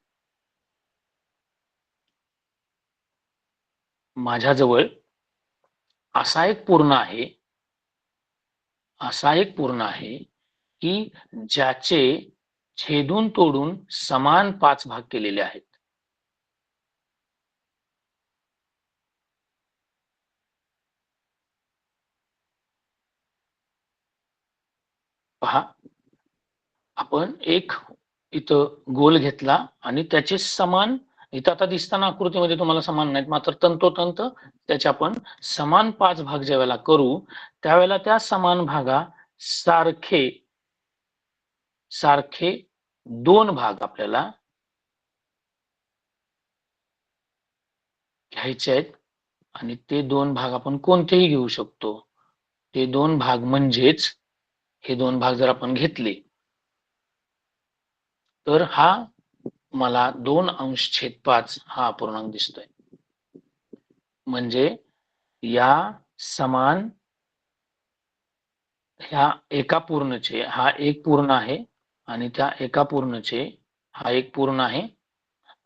माझ्याजवळ असा एक पूर्ण आहे की ज्याचे छेदून तोडून समान 5 भाग केलेले आहेत. पहा, आपण एक इथं गोल घेतला आणि त्याचे समान, इथं आता दिसताना आकृतीमध्ये तुम्हाला समान नाहीत, मात्र तंतोतंत त्याचे आपण समान 5 भाग ज्यावेळेला करू त्यावेळेला त्या समान भागा सारखे 2 भाग आपल्याला घ्यायचे आहेत. आणि ते 2 भाग आपण कोणतेही घेऊ शकतो. ते 2 भाग म्हणजेच हे 2 भाग जर आपण घेतले तर हा मला 2/5 हा अपूर्णांक दिसतोय. म्हणजे या समान ह्या एका पूर्णचे हा एक पूर्ण आहे आणि त्या एका पूर्णचे हा एक पूर्ण आहे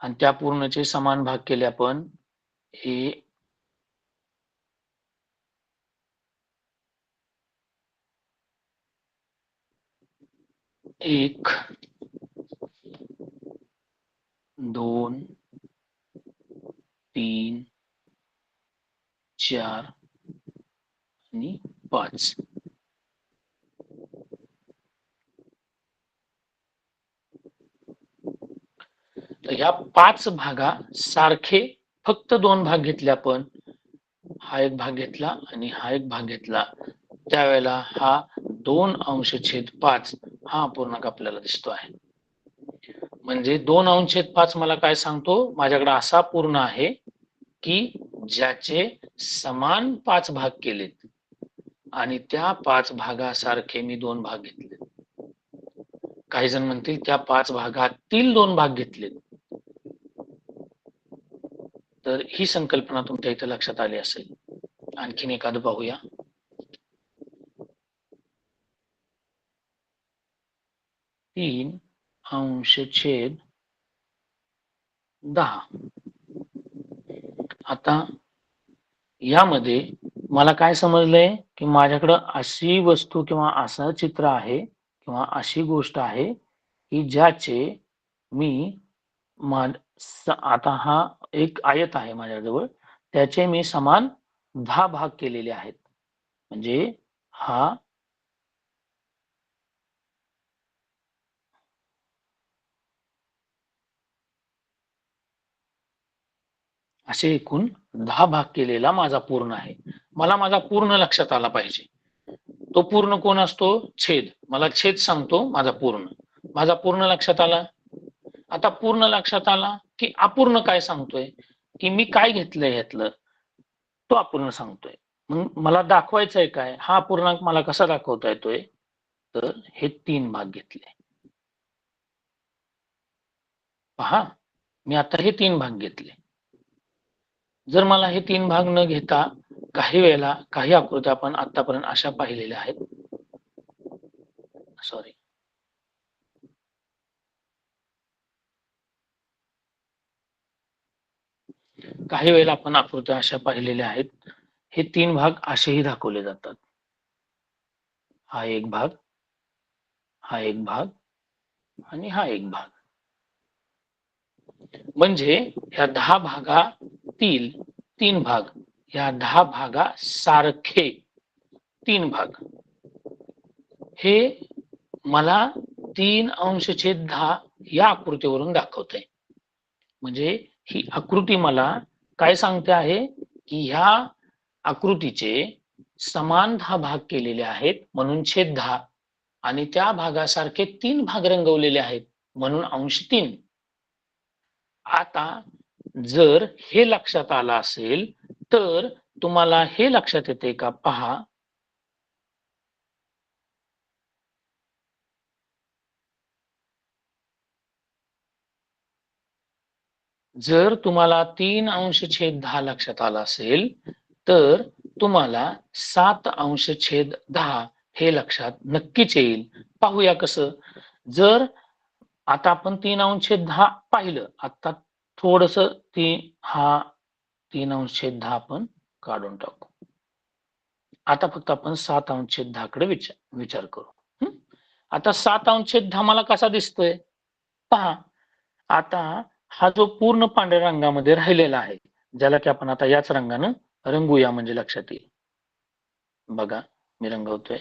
आणि त्या पूर्णचे समान भाग केले आपण हे 1, 2, 3, 4 आणि 5. तर ह्या 5 भागा सारखे फक्त 2 भाग घेतले आपण, हा एक भाग घेतला आणि हा एक भाग घेतला, त्यावेळेला हा 2/5 हा अपूर्णांक आपल्याला दिसतो आहे. म्हणजे 2/5 मला काय सांगतो, माझ्याकडे असा पूर्ण आहे की ज्याचे समान 5 भाग केलेत आणि त्या 5 भागासारखे मी 2 भाग घेतले. काही जण म्हणतील त्या 5 भागातील 2 भाग घेतले. तर ही संकल्पना तुमच्या इथे लक्षात आली असेल. आणखीन एखादं पाहूया. 3/10. आता यामध्ये मला काय समजलंय की माझ्याकडं अशी वस्तू किंवा असं चित्र आहे किंवा अशी गोष्ट आहे की ज्याचे मी आता हा एक आयत आहे माझ्याजवळ, त्याचे मी समान 10 भाग केलेले आहेत. म्हणजे हा असे एकूण 10 भाग केलेला माझा पूर्ण आहे. मला माझा पूर्ण लक्षात आला पाहिजे. तो पूर्ण कोण असतो? छेद. मला छेद सांगतो माझा पूर्ण. माझा पूर्ण लक्षात आला. आता पूर्ण लक्षात आला की अपूर्ण काय सांगतोय, की मी काय घेतलंय ह्यातलं, तो अपूर्ण सांगतोय. मग मला दाखवायचंय काय, हा अपूर्णांक मला कसा दाखवता येतोय, तर हे 3 भाग घेतले. पहा, मी आता हे 3 भाग घेतले. जर मला हे 3 भाग न घेता काही वेळेला काही आकृत्या आपण आतापर्यंत अशा पाहिलेल्या आहेत. सॉरी, काही वेळेला आपण आकृत्या अशा पाहिलेल्या आहेत. हे 3 भाग असेही दाखवले जातात. हा एक भाग, हा एक भाग आणि हा एक भाग. म्हणजे ह्या 10 भागातील 3 भाग, या 10 भागासारखे 3 भाग हे मला 3/10 या आकृतीवरून दाखवते. म्हणजे ही आकृती मला काय सांगते आहे की ह्या आकृतीचे समान 10 भाग केलेले आहेत म्हणून छेद 10 आणि त्या भागासारखे 3 भाग रंगवलेले आहेत म्हणून अंश 3. आता जर हे लक्षात आलं असेल तर तुम्हाला हे लक्षात येते का पहा. जर तुम्हाला 3/10 लक्षात आलं असेल तर तुम्हाला 7/10 हे लक्षात नक्कीच येईल. पाहूया कसं. जर आता आपण 3/10 पाहिलं, आता थोडस हा 3/10 आपण काढून टाकू. आता फक्त आपण 7/10 कडे विचार करू. आता 7/10 मला कसा दिसतोय पहा. आता हा जो पूर्ण पांढऱ्या रंगामध्ये राहिलेला आहे, ज्याला की आपण आता याच रंगानं रंगूया म्हणजे लक्षात येईल. बघा मी रंगवतोय.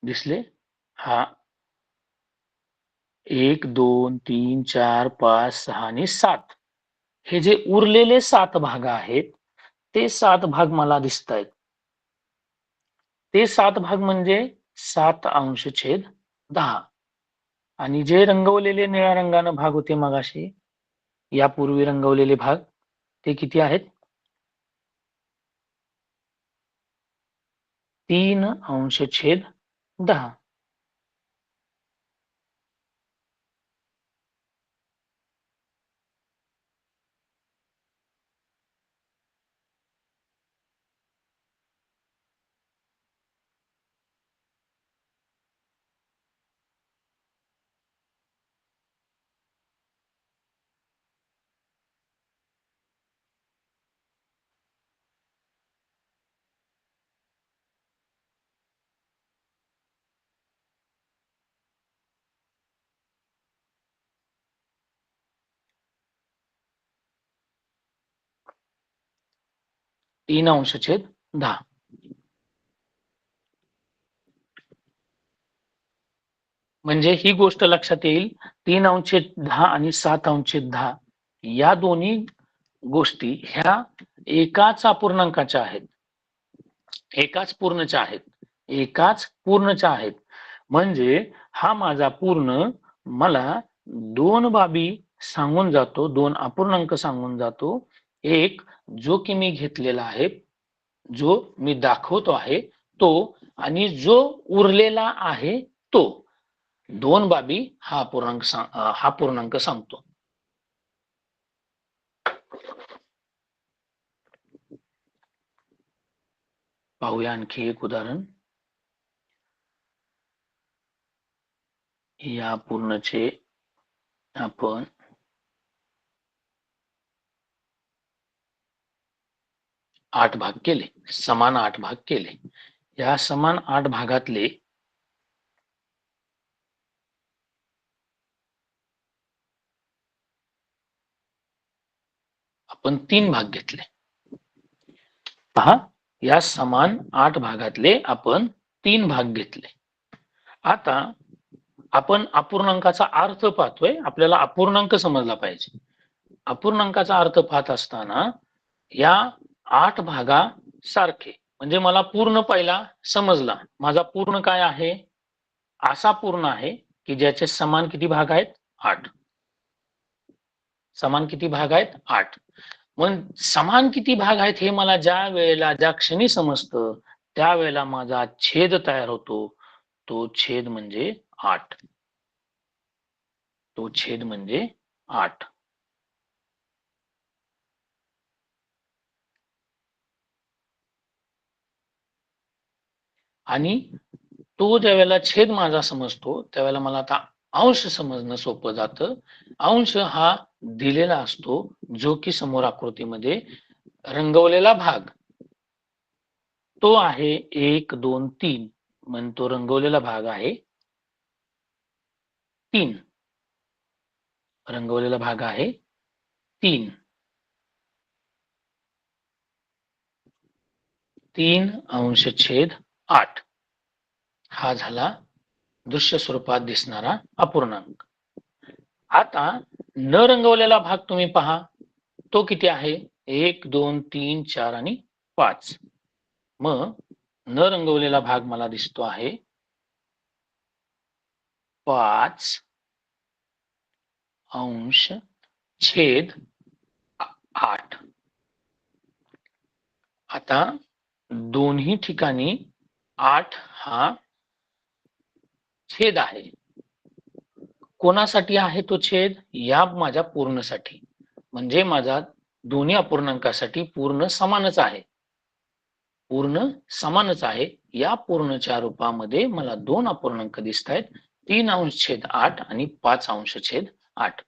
दिसले. हा 1 2 3 4 5 6 आणि 7 हे जे उरलेले 7 भाग आहेत ते 7 भाग मला दिसत आहेत. ते 7 भाग म्हणजे 7/10 आणि जे रंगवलेले निळ्या रंगानं भाग होते मगाशी, यापूर्वी रंगवलेले भाग, ते किती आहेत? 3/10. म्हणजे ही गोष्ट लक्षात येईल. 3/10 आणि 7/10 या दोन्ही गोष्टी ह्या एकाच अपूर्णांकाच्या आहेत, एकाच पूर्णच्या आहेत, एकाच पूर्णच्या आहेत. म्हणजे हा माझा पूर्ण मला 2 बाबी सांगून जातो, 2 अपूर्णांक सांगून जातो. एक जो की मी घेतलेला आहे, जो मी दाखवतो आहे तो, आणि जो उरलेला आहे तो. 2 बाबी हा पूर्णांक सांगतो. पाहूया आणखी एक उदाहरण. या पूर्णचे आपण 8 भाग केले, समान 8 भाग केले. या समान 8 भागातले आपण 3 भाग घेतले. पहा, या समान 8 भागातले आपण 3 भाग घेतले. आता आपण अपूर्णांकाचा अर्थ पाहतोय, आपल्याला अपूर्णांक समजला पाहिजे. अपूर्णांकाचा अर्थ पाहत असताना या 8 भागासारखे, म्हणजे मला पूर्ण पहिला समजला. माझा पूर्ण काय आहे? असा पूर्ण आहे की ज्याचे समान किती भाग आहेत? 8. समान किती भाग आहेत? 8. मग समान किती भाग आहेत हे मला ज्या वेळेला, ज्या क्षणी समजतं, त्यावेळेला माझा छेद तयार होतो. तो छेद म्हणजे 8. तो छेद म्हणजे 8. आणि तो ज्या वेळेला छेद माझा समजतो त्यावेळेला मला आता अंश समजणं सोपं जातं. अंश हा दिलेला असतो, जो की समोर आकृतीमध्ये रंगवलेला भाग तो आहे 1 2 3. मग तो रंगवलेला भाग आहे 3. रंगवलेला भाग आहे 3. 3/8 हा झाला दृश्य स्वरूपात दिसणारा अपूर्णांक. आता न रंगवलेला भाग तुम्ही पहा, तो किती आहे? 1 2 3 4 आणि 5. मग न रंगवलेला भाग मला दिसतो आहे 5/8. आता दोन्ही ठिकाणी 8 हा छेद आहे. कोणासाठी आहे तो छेद? या माझ्या पूर्णसाठी. म्हणजे माझा दोन्ही अपूर्णांकासाठी पूर्ण समानच आहे. पूर्ण समानच आहे. या पूर्णच्या रूपामध्ये मला दोन अपूर्णांक दिसत आहेत, 3/8 आणि 5/8.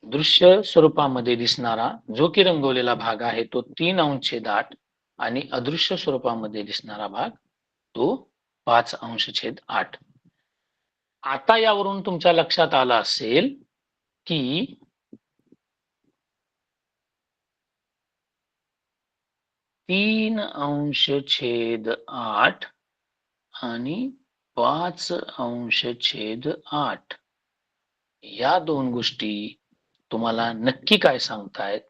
दृश्य स्वरूपामध्ये दिसणारा जो की रंगवलेला भाग आहे तो 3/8 आणि अदृश्य स्वरूपामध्ये दिसणारा भाग तो 5/8. आता यावरून तुमच्या लक्षात आलं असेल की 3/8 आणि 5/8 या दोन गोष्टी तुम्हाला नक्की काय सांगतायत?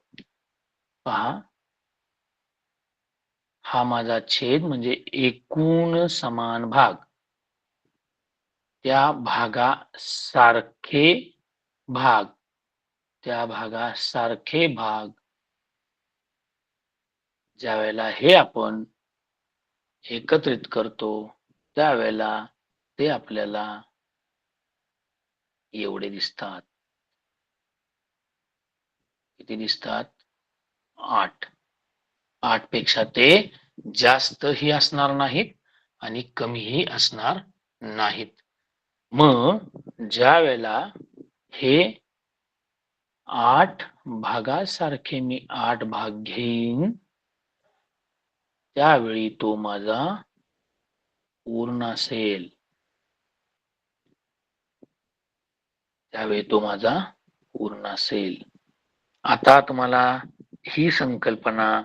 पहा, हा माझा छेद म्हणजे एकूण समान भाग, त्या भागासारखे भाग ज्या वेळेला हे आपण एकत्रित करतो त्यावेळेला ते आपल्याला एवढे दिसतात. किती दिसतात? 8. 8 पेक्षा ते जास्तही असणार नाहीत आणि कमीही असणार नाहीत. मग ज्या वेळेला हे 8 भागासारखे मी 8 भाग घेईन त्यावेळी तो माझा पूर्ण असेल. आता तुम्हाला ही संकल्पना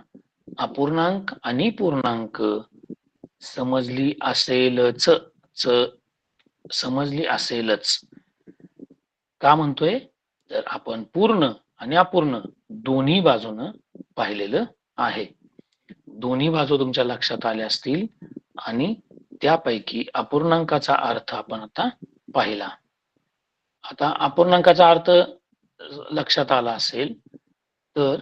अपूर्णांक आणि पूर्णांक समजली असेलच. का म्हणतोय? तर आपण पूर्ण आणि अपूर्ण दोन्ही बाजूनं पाहिलेलं आहे. दोन्ही बाजू तुमच्या लक्षात आल्या असतील आणि त्यापैकी अपूर्णांकाचा अर्थ आपण आता पाहिला. आता अपूर्णांकाचा अर्थ लक्षात आला असेल तर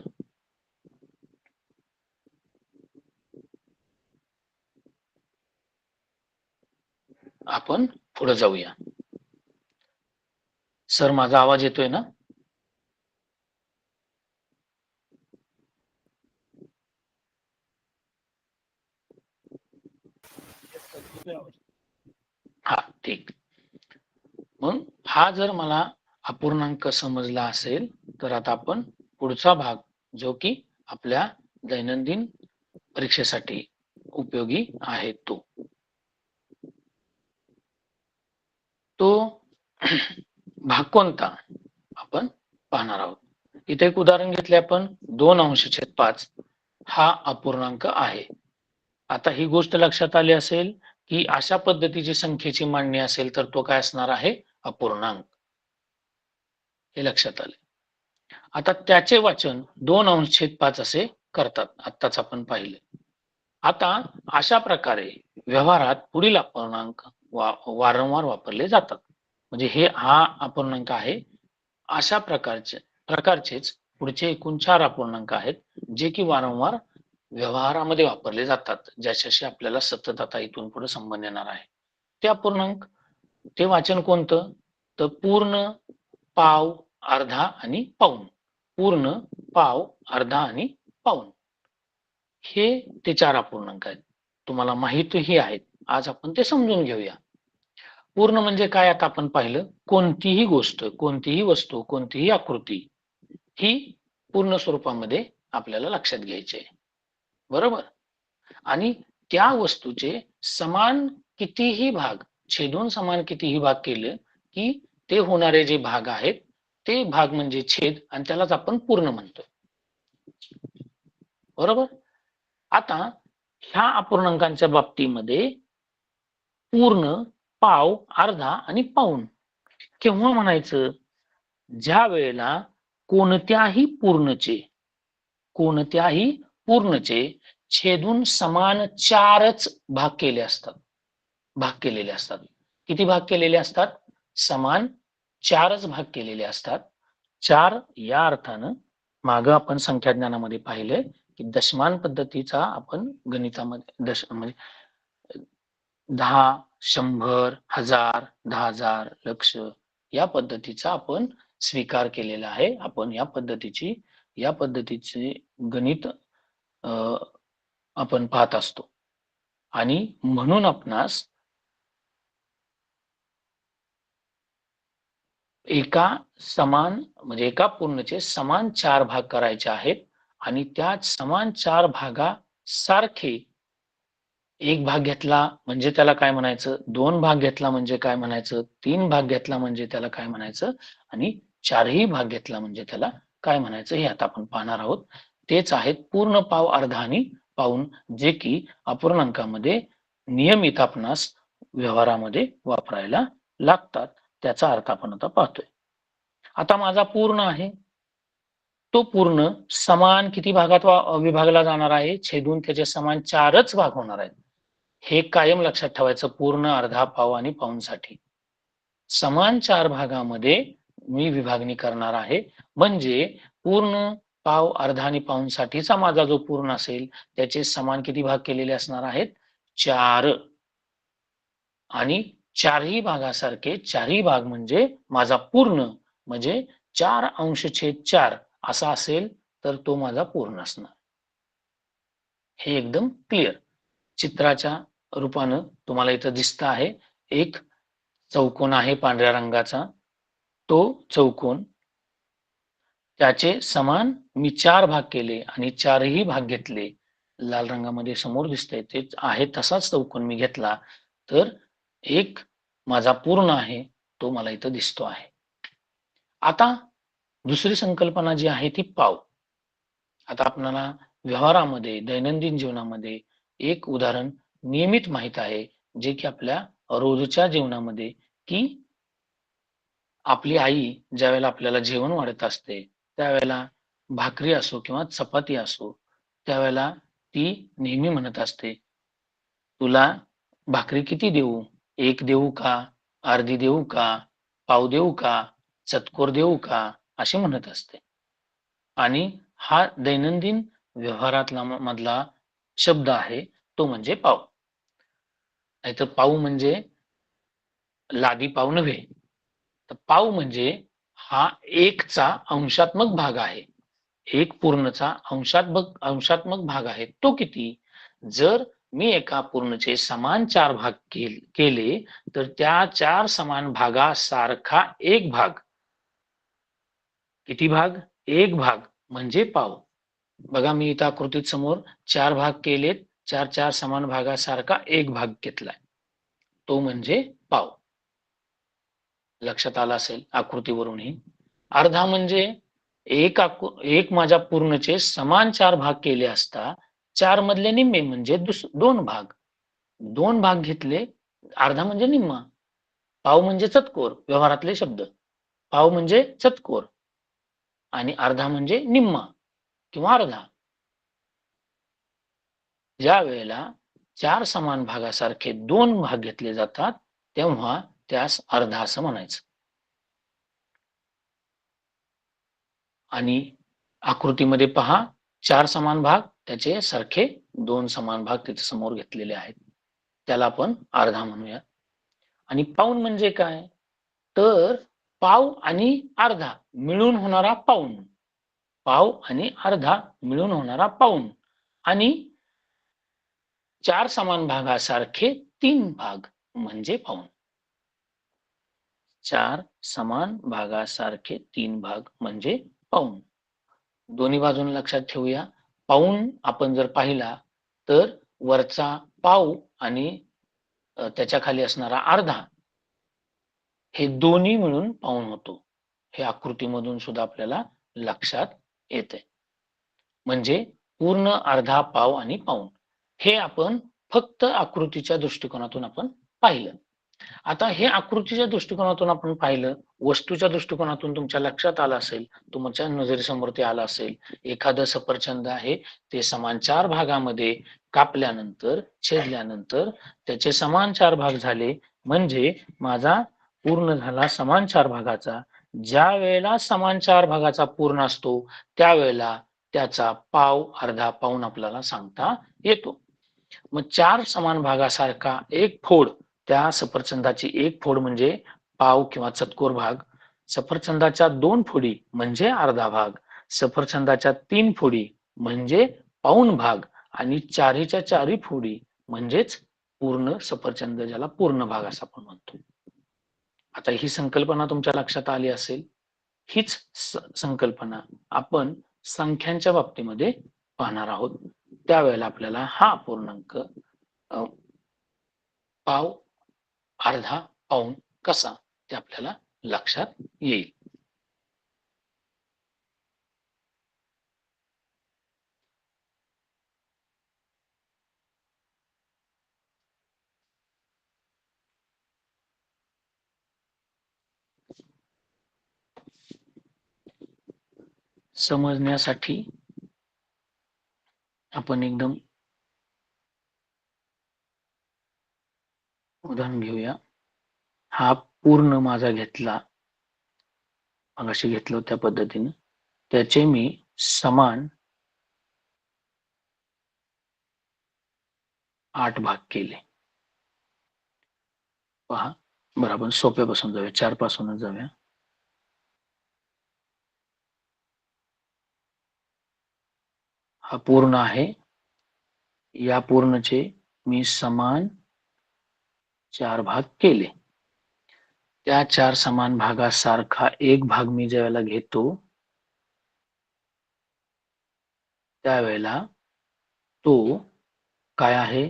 आपण पुढे जाऊया. सर, माझा आवाज येतोय ना? हा, ठीक. मग हा जर मला अपूर्णांक समजला असेल तर आता आपण पुढचा भाग जो की आपल्या दैनंदिन परीक्षेसाठी उपयोगी आहे तो भाग कोणता आपण पाहणार आहोत. इथे एक उदाहरण घेतले आपण. 2/5 हा अपूर्णांक आहे. आता ही गोष्ट लक्षात आली असेल की अशा पद्धतीची संख्येची मांडणी असेल तर तो काय असणार आहे? अपूर्णांक. हे लक्षात आले. आता त्याचे वाचन 2/5 असे करतात. आत्ताच आपण पाहिले. आता अशा प्रकारे व्यवहारात पुढील अपूर्णांक वारंवार वापरले जातात. म्हणजे हा अपूर्णांक आहे. अशा प्रकारचेच पुढचे एकूण 4 अपूर्णांक आहेत जे की वारंवार व्यवहारामध्ये वापरले जातात, ज्याच्याशी आपल्याला सतत आता इथून पुढे संबंध येणार आहे. ते अपूर्णांक, ते वाचन कोणतं? तर पूर्ण, पाव, अर्धा आणि पाऊण. पूर्ण, पाव, अर्धा आणि पाऊण हे ते 4 अपूर्णांक आहेत. तुम्हाला माहितीही आहेत. आज आपण ते समजून घेऊया. पूर्ण म्हणजे काय? आता आपण पाहिलं, कोणतीही गोष्ट, कोणतीही वस्तू, कोणतीही आकृती ही पूर्ण स्वरूपामध्ये आपल्याला लक्षात घ्यायची आहे. बरोबर? आणि त्या वस्तूचे समान कितीही भाग छेदून समान कितीही भाग केले की ते होणारे जे भाग आहेत ते भाग म्हणजे छेद आणि त्यालाच आपण पूर्ण म्हणतो. बरोबर. आता ह्या अपूर्णांकांच्या बाबतीमध्ये पूर्ण, पाव, अर्धा आणि पाऊण केव्हा म्हणायचं? ज्या वेळेला कोणत्याही पूर्णचे छेदून समान चारच भाग केलेले असतात. किती भाग केलेले असतात? समान चारच भाग केलेले असतात. चार या अर्थानं माग आपण संख्याज्ञानामध्ये पाहिलंय की दशमान पद्धतीचा आपण गणितामध्ये म्हणजे 10, 100, 1000, 10,000, लक्ष या पद्धतीचा आपण स्वीकार केलेला आहे. आपण या पद्धतीचे गणित आपण पाहत असतो आणि म्हणून आपणास एका पूर्णचे समान चार भाग करायचे आहेत आणि त्या समान चार भागासारखे एक भाग घेतला म्हणजे त्याला काय म्हणायचं, दोन भाग घेतला म्हणजे काय म्हणायचं, तीन भाग घेतला म्हणजे त्याला काय म्हणायचं आणि चारही भाग घेतला म्हणजे त्याला काय म्हणायचं हे आता आपण पाहणार आहोत. तेच आहेत पूर्ण, पाव, अर्धा आणि पाऊण, जे की अपूर्णांकामध्ये नियमित आपणास व्यवहारामध्ये वापरायला लागतात. त्याचा अर्थ आपण आता पाहतोय. आता माझा पूर्ण आहे, तो पूर्ण समान किती भागात विभागला जाणार आहे? छेदून त्याचे समान चारच भाग होणार आहेत. हे कायम लक्षात ठेवायचं. पूर्ण, अर्धा, पाव आणि पाऊणसाठी समान चार भागामध्ये मी विभागणी करणार आहे. म्हणजे पूर्ण, पाव, अर्धा आणि पाऊणसाठीचा माझा जो पूर्ण असेल त्याचे समान किती भाग केलेले असणार आहेत? चार. आणि चारही भागासारखे चारही भाग म्हणजे माझा पूर्ण, म्हणजे 4/4 असा असेल तर तो माझा पूर्ण असणार. हे एकदम क्लिअर चित्राच्या रूपानं तुम्हाला इथं दिसतं आहे. एक चौकोन आहे पांढऱ्या रंगाचा, तो चौकोन त्याचे समान मी चार भाग केले आणि चारही भाग घेतले. लाल रंगामध्ये समोर दिसतंय ते आहे तसाच चौकोन मी घेतला तर एक माझा पूर्ण आहे तो मला इथं दिसतो आहे. आता दुसरी संकल्पना जी आहे ती पाव. आता आपल्याला व्यवहारामध्ये दैनंदिन जीवनामध्ये एक उदाहरण नियमित माहित आहे, जे की आपल्या रोजच्या जीवनामध्ये की आपली आई ज्या वेळेला आपल्याला जेवण वाढत असते त्यावेळेला भाकरी असो किंवा चपाती असो त्यावेळेला ती नेहमी म्हणत असते, तुला भाकरी किती देऊ? एक देऊ का? अर्धी देऊ का? पाव देऊ का? चतकोर देऊ का? असे म्हणत असते. आणि हा दैनंदिन व्यवहारातला मधला शब्द आहे तो म्हणजे पाव. नाहीतर पाव म्हणजे लादी पाव नव्हे. तर पाव म्हणजे हा एकचा अंशात्मक भाग आहे. एक पूर्णचा अंशात्मक भाग आहे. तो किती? जर मी एका पूर्णचे समान चार भाग केले तर त्या चार समान भागासारखा एक भाग. किती भाग? एक भाग म्हणजे पाव. बघा मी इथं आकृतीत समोर चार भाग केलेत, चार चार समान भागासारखा एक भाग घेतलाय, तो म्हणजे पाव. लक्षात आलं असेल आकृतीवरूनही. अर्धा म्हणजे एक माझ्या पूर्णचे समान चार भाग केले असता चार मधले निम्मे म्हणजे दोन भाग. दोन भाग घेतले, अर्धा म्हणजे निम्मा. पाव म्हणजे चतकोर, व्यवहारातले शब्द. पाव म्हणजे चतकोर आणि अर्धा म्हणजे निम्मा किंवा अर्धा. ज्या वेळेला चार समान भागासारखे दोन भाग घेतले जातात तेव्हा त्यास अर्धा असं म्हणायचं. आणि आकृतीमध्ये पहा चार समान भाग त्याचे सारखे दोन समान भाग तिथे समोर घेतलेले आहेत, त्याला आपण अर्धा म्हणूया. आणि पाऊण म्हणजे काय? तर पाव आणि अर्धा मिळून होणारा पाऊण. पाव आणि अर्धा मिळून होणारा पाऊण. आणि चार समान भागासारखे तीन भाग म्हणजे पाऊण. चार समान भागासारखे तीन भाग म्हणजे पाऊण. दोन्ही बाजूने लक्षात ठेवूया. पाऊण आपण जर पाहिला तर वरचा पाव आणि त्याच्या खाली असणारा अर्धा हे दोन्ही मिळून पाऊण होतो. हे आकृतीमधून सुद्धा आपल्याला लक्षात येते. म्हणजे पूर्ण, अर्धा, पाव आणि पाऊण हे आपण फक्त आकृतीच्या दृष्टिकोनातून आपण पाहिलं. आता हे आकृतीच्या दृष्टिकोनातून आपण पाहिलं, वस्तूच्या दृष्टिकोनातून तुमच्या लक्षात आलं असेल, तुमच्या नजरेसमोर ते आलं असेल, एखादं सफरचंद आहे, ते समान 4 भागामध्ये कापल्यानंतर, छेदल्यानंतर त्याचे समान 4 भाग झाले, म्हणजे माझा पूर्ण झाला समान 4 भागाचा. ज्या वेळेला समान 4 भागाचा पूर्ण असतो, त्यावेळेला त्याचा पाव, अर्धा, पाऊण आपल्याला सांगता येतो. मग 4 समान भागासारखा एक फोड, त्या सफरचंदाची एक फोड म्हणजे पाव किंवा चतकोर भाग, सफरचंदाच्या 2 फोडी म्हणजे अर्धा भाग, सफरचंदाच्या 3 फोडी म्हणजे पाऊण भाग आणि चारीच्या चारी फोडी म्हणजेच पूर्ण सफरचंद, ज्याला पूर्ण भाग असं आपण म्हणतो. आता ही संकल्पना तुमच्या लक्षात आली असेल. हीच संकल्पना आपण संख्यांच्या बाबतीमध्ये पाहणार आहोत. त्यावेळेला आपल्याला हा पूर्णांक पाव, अर्धा, पाऊण कसा ते आपल्याला लक्षात येईल. समजण्यासाठी आपण एकदम उदाहरण घेऊया. हा पूर्ण माझा घेतला, मगाशी घेतलं त्या पद्धतीने, त्याचे मी समान 8 भाग केले. पहा, बरं आपण सोप्यापासून जाऊया, 4 पासूनच जाऊया. हा पूर्ण आहे, या पूर्णचे मी समान 4 भाग केले. त्या 4 समान भागासारखा एक भाग मी ज्यावेळेला घेतो, त्यावेळेला तो काय आहे,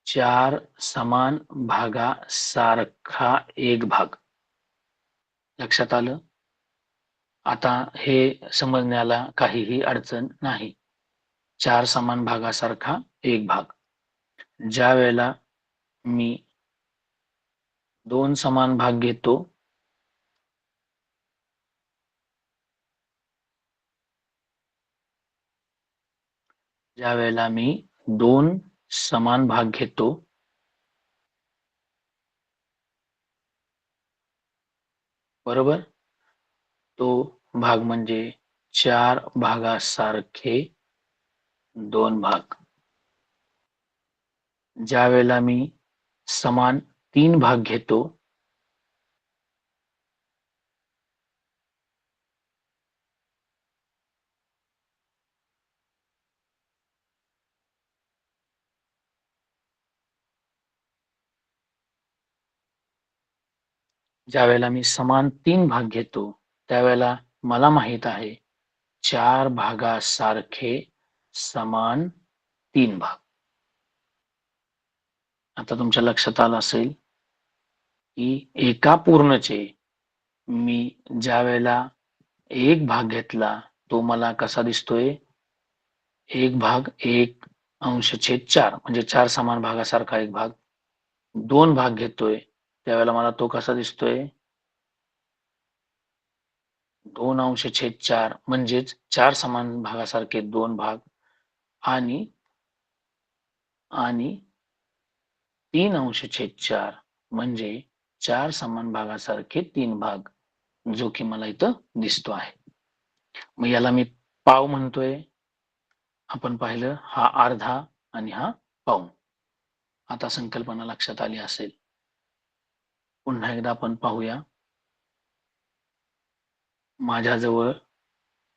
4 समान भागासारखा एक भाग. लक्षात आलं? आता हे समजण्याला काहीही अडचण नाही. 4 समान भागासारखा एक भाग. ज्या वेळेला मी 2 समान भाग घेतो, ज्या वेळेला मी 2 समान भाग घेतो, बरोबर, तो भाग म्हणजे 4 भागासारखे 2 भाग. ज्या वेळेला मी समान 3 भाग घेतो, ज्या वेळेला मी समान 3 भाग घेतो, त्यावेळेला मला माहित आहे 4 भागासारखे समान 3 भाग. आता तुमच्या लक्षात आलं असेल की एका पूर्णचे मी ज्या वेळेला एक भाग घेतला, तो मला कसा दिसतोय, 1 भाग 1 अंश छेद 4 म्हणजे 4 समान भागासारखा एक भाग. 2 भाग घेतोय, त्यावेळेला मला तो कसा दिसतोय, 2 अंश छेद 4 म्हणजेच 4 समान भागासारखे 2 भाग आणि 3 अंश छेद 4 म्हणजे 4 समान भागासारखे 3 भाग, जो की मला इथं दिसतो आहे. मग याला मी पाव म्हणतोय. आपण पाहिलं, हा अर्धा आणि हा पाऊण. आता संकल्पना लक्षात आली असेल. पुन्हा एकदा आपण पाहूया. माझ्याजवळ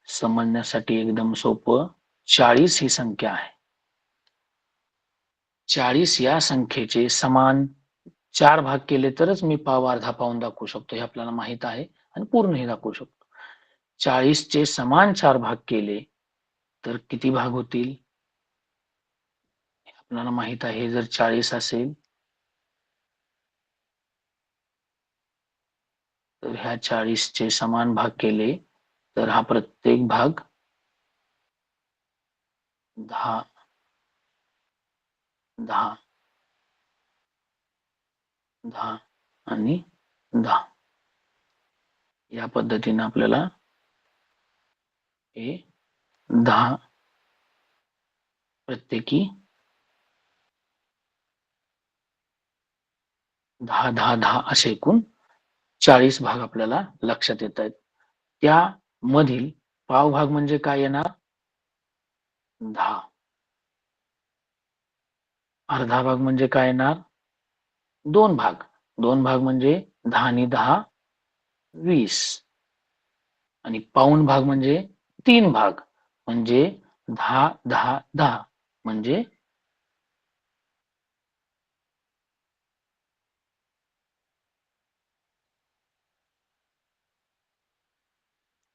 समजण्यासाठी एकदम सोपं 40 ही संख्या आहे. 40 या संख्येचे समान 4 भाग केले तरच मी पाव, अर्धा, पाऊण दाखवू शकतो, हे आपल्याला माहित आहे आणि पूर्णही दाखवू शकतो. 40 चे समान 4 भाग केले तर किती भाग होतील, आपल्याला माहित आहे जर 40 असेल तर ह्या 40चे समान भाग केले तर हा प्रत्येक भाग 10 10 10 आणि 10 या पद्धतीने आपल्याला हे 10 प्रत्येकी 10 10 10 असे एकूण 40 भाग आपल्याला लक्षात येत आहेत. त्यामधील पावभाग म्हणजे काय येणार 10. अर्धा भाग म्हणजे काय येणार 2 भाग. 2 भाग म्हणजे 10 आणि 10 20 आणि पाऊण भाग म्हणजे 3 भाग म्हणजे 10 10 10 म्हणजे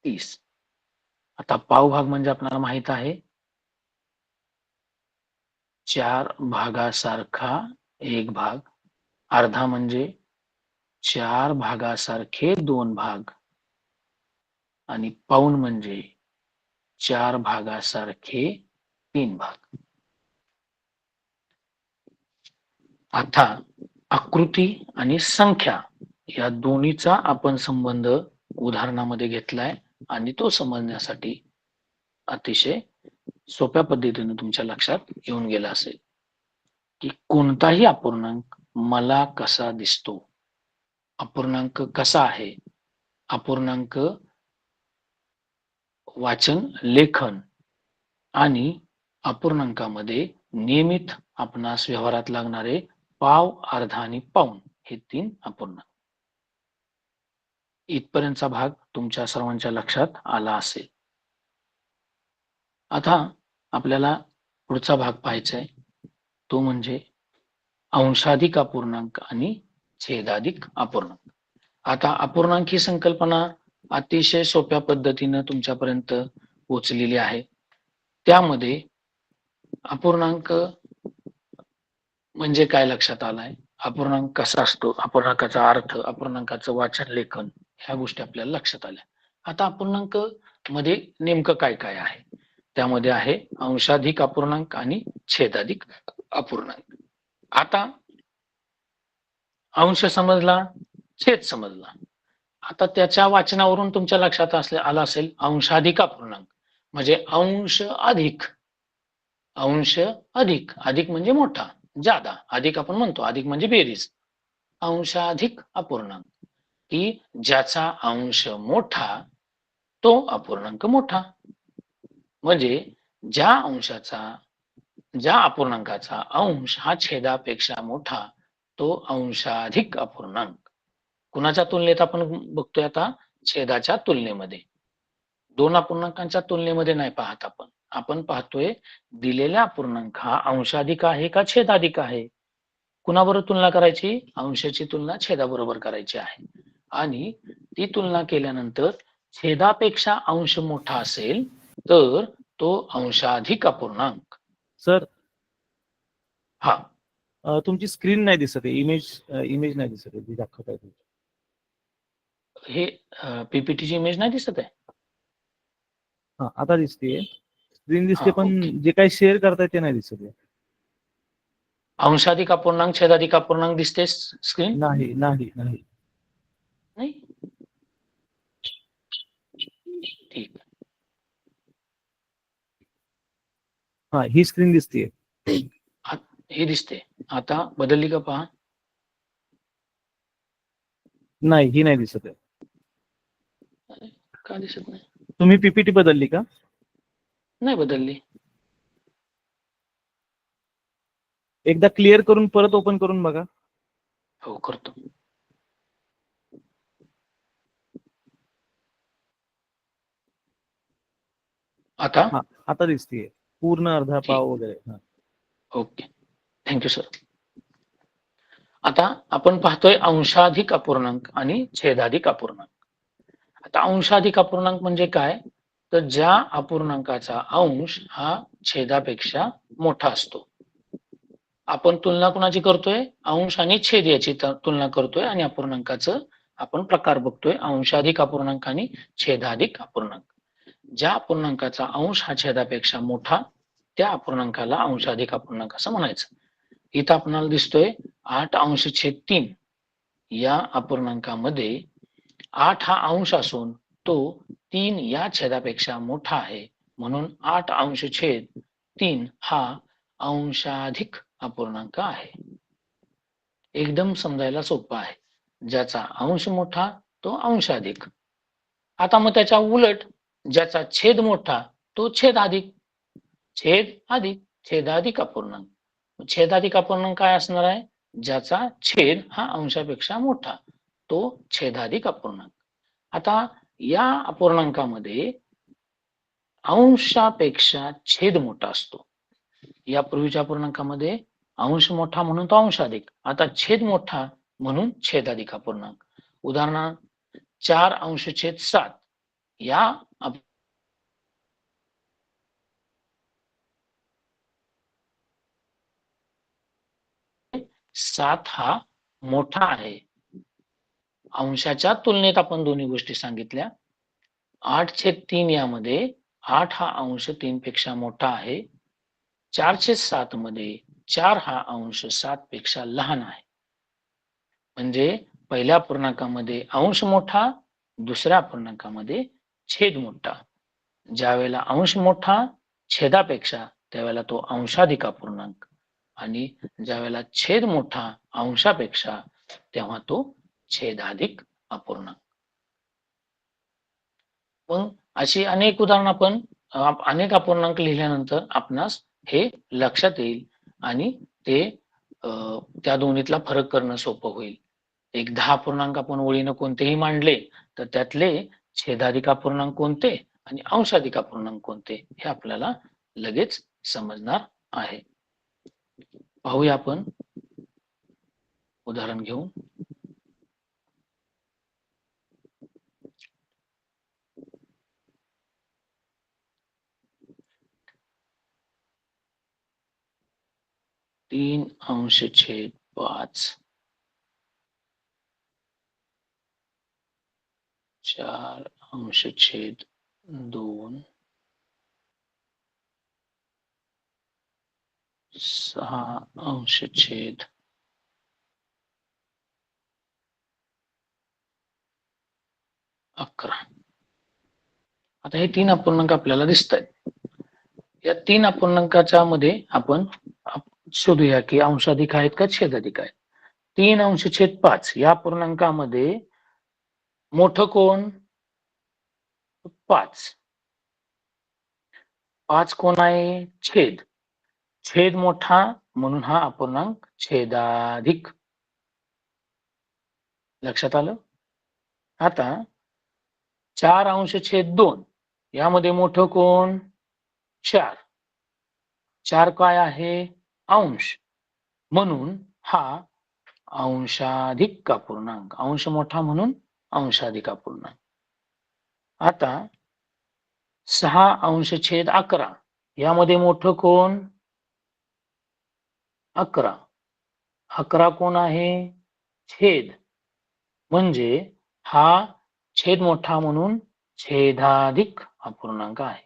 30. आता पावभाग म्हणजे आपल्याला माहित आहे 4 भागासारखा एक भाग. अर्धा म्हणजे 4 भागासारखे 2 भाग आणि पाऊण म्हणजे 4 भागासारखे 3 भाग. आता आकृती आणि संख्या या दोन्हीचा आपण संबंध उदाहरणामध्ये घेतलाय आणि तो समजण्यासाठी अतिशय सोप्या पद्धतीने तुमच्या लक्षात येऊन गेला असेल की कोणताही अपूर्णांक मला कसा दिसतो, अपूर्णांक कसा आहे, अपूर्णांक वाचन लेखन आणि अपूर्णांकामध्ये नियमित आपणास व्यवहारात लागणारे पाव, अर्धा आणि पाऊण हे 3 अपूर्णांक. इथपर्यंतचा भाग तुमच्या सर्वांच्या लक्षात आला असेल. आता आपल्याला पुढचा भाग पाहायचा आहे तो म्हणजे अंशाधिक अपूर्णांक आणि छेदाधिक अपूर्णांक. आता अपूर्णांक ही संकल्पना अतिशय सोप्या पद्धतीने तुमच्यापर्यंत पोहोचलेली आहे. त्यामध्ये अपूर्णांक म्हणजे काय लक्षात आलाय, अपूर्णांक कसा असतो, अपूर्णांकाचा अर्थ, अपूर्णांकाचं वाचन लेखन ह्या गोष्टी आपल्याला लक्षात आल्या. आता अपूर्णांक मध्ये नेमकं काय काय आहे, त्यामध्ये आहे अंशाधिक अपूर्णांक आणि छेदाधिक अपूर्णांक. आता अंश समजला, छेद समजला. आता त्याच्या वाचनावरून तुमच्या लक्षात आला असेल अंशाधिक अपूर्णांक म्हणजे अंश अधिक, अंश अधिक, अधिक म्हणजे मोठा, जादा, अधिक आपण म्हणतो, अधिक म्हणजे बेरीज. अंशाधिक अपूर्णांक की ज्याचा अंश मोठा तो अपूर्णांक मोठा. म्हणजे ज्या अपूर्णांकाचा अंश हा छेदापेक्षा मोठा तो अंशाधिक अपूर्णांक. कुणाच्या तुलनेत आपण बघतोय आता, छेदाच्या तुलनेमध्ये. 2 अपूर्णांकांच्या तुलनेमध्ये नाही पाहत आपण, आपण पाहतोय दिलेला अपूर्णांक हा अंशाधिक आहे का छेदाधिक आहे. कुणाबरोबर तुलना करायची, अंशाची तुलना छेदाबरोबर करायची आहे आणि ती तुलना केल्यानंतर छेदापेक्षा अंश मोठा असेल तर तो अंशाधिक अपूर्णांक. सर हा तुमची स्क्रीन नाही दिसत आहे, इमेज नाही दिसत आहे, दाखवत आहे. हे पीपीटीची इमेज नाही दिसत आहे. हा आता दिसते, स्क्रीन दिसते, हा, पण ओके. जे काही शेअर करताय ते नाही दिसत आहे. अंशाधिक अपूर्णांक छेदाधिक अपूर्णांक दिसते स्क्रीन नाही नाही नाही नाही. ठीक, हा ही स्क्रीन दिसते. हे दिसते. आता बदलली का पहा. नाही ही नाही दिसत आहे. का दिसत नाही, तुम्ही पीपीटी बदलली का? नाही बदलली. एकदा क्लिअर करून परत ओपन करून बघा. हो करतो. आता हा आता दिसतीये पूर्ण अर्धा ठीक, पाव वगैरे. हा ओके, थँक्यू सर. आता आपण पाहतोय अंशाधिक अपूर्णांक आणि छेदाधिक अपूर्णांक. आता अंशाधिक अपूर्णांक म्हणजे काय, तर ज्या अपूर्णांकाचा अंश हा छेदापेक्षा मोठा असतो आपण तुलना कुणाची करतोय? अंश आणि छेद याची तुलना करतोय आणि अपूर्णांकाचं आपण प्रकार बघतोय अंशाधिक अपूर्णांक आणि छेदाधिक अपूर्णांक. ज्या अपूर्णांकाचा अंश हा छेदापेक्षा मोठा त्या अपूर्णांकाला अंशाधिक अपूर्णांक असं म्हणायचं. इथं आपल्याला दिसतोय 8/3 या अपूर्णांकामध्ये 8 हा अंश असून तो 3 या छेदापेक्षा मोठा आहे, म्हणून 8/3 हा अंशाधिक अपूर्णांक आहे. एकदम समजायला सोपं आहे. ज्याचा अंश मोठा तो अंशाधिक. आता मग त्याच्या उलट ज्याचा छेद मोठा तो छेदाधिक. छेद अधिक छेदाधिक अपूर्णांक. छेदाधिक अपूर्णांक काय असणार आहे? ज्याचा छेद हा अंशापेक्षा मोठा तो छेदाधिक अपूर्णांक. आता या अपूर्णांकामध्ये अंशापेक्षा छेद मोठा असतो. या पूर्वीच्या अपूर्णांकामध्ये अंश मोठा म्हणून तो अंशाधिक, आता छेद मोठा म्हणून छेदाधिक अपूर्णांक. उदाहरणार्थ 4/7 या 7 हा मोठा आहे. अंशाच्या तुलनेत आपण दोन्ही गोष्टी सांगितल्या. 8/3 यामध्ये 8 हा अंश 3 पेक्षा मोठा आहे. 4/7 मध्ये 4 हा अंश 7 पेक्षा लहान आहे. म्हणजे पहिल्या अपूर्णांकामध्ये अंश मोठा, दुसऱ्या अपूर्णांकामध्ये छेद मोठा. ज्या वेळेला अंश मोठा छेदापेक्षा त्यावेळेला तो अंशाधिक अपूर्णांक आणि ज्या वेळेला छेद मोठा अंशापेक्षा तेव्हा तो छेदाधिक अपूर्णांक. मग अशी अनेक उदाहरणं आपण अनेक अपूर्णांक लिहिल्यानंतर आपणास हे लक्षात येईल आणि ते त्या दोन्हीतला फरक करणं सोपं होईल. एक 10 अपूर्णांक आपण ओळीनं कोणतेही मांडले तर त्यातले छेदाधिक अपूर्णांक कोणते आणि अंशाधिक अपूर्णांक कोणते हे आपल्याला लगेच समजणार आहे. पाहूया आपण उदाहरण घेऊन. तीन अंश छेद 5 4/2 6/11. आता हे 3 अपूर्णांक आपल्याला दिसत आहेत. या 3 अपूर्णांकाच्या मध्ये आपण शोधूया की अंशाधिक आहेत का छेदाधिक आहेत. 3/5 या अपूर्णांकामध्ये मोठं कोण? 5. 5 कोण आहे? छेद. छेद मोठा म्हणून हा अपूर्णांक छेदाधिक. लक्षात आलं? आता 4/2 यामध्ये मोठं कोण? 4. 4 काय आहे? अंश, म्हणून हा अंशाधिक अपूर्णांक. अंश मोठा म्हणून अंशाधिक अपूर्णांक. आता 6/11 यामध्ये मोठं कोण? 11. 11 कोण आहे? छेद, म्हणजे हा छेद मोठा म्हणून छेदाधिक अपूर्णांक आहे.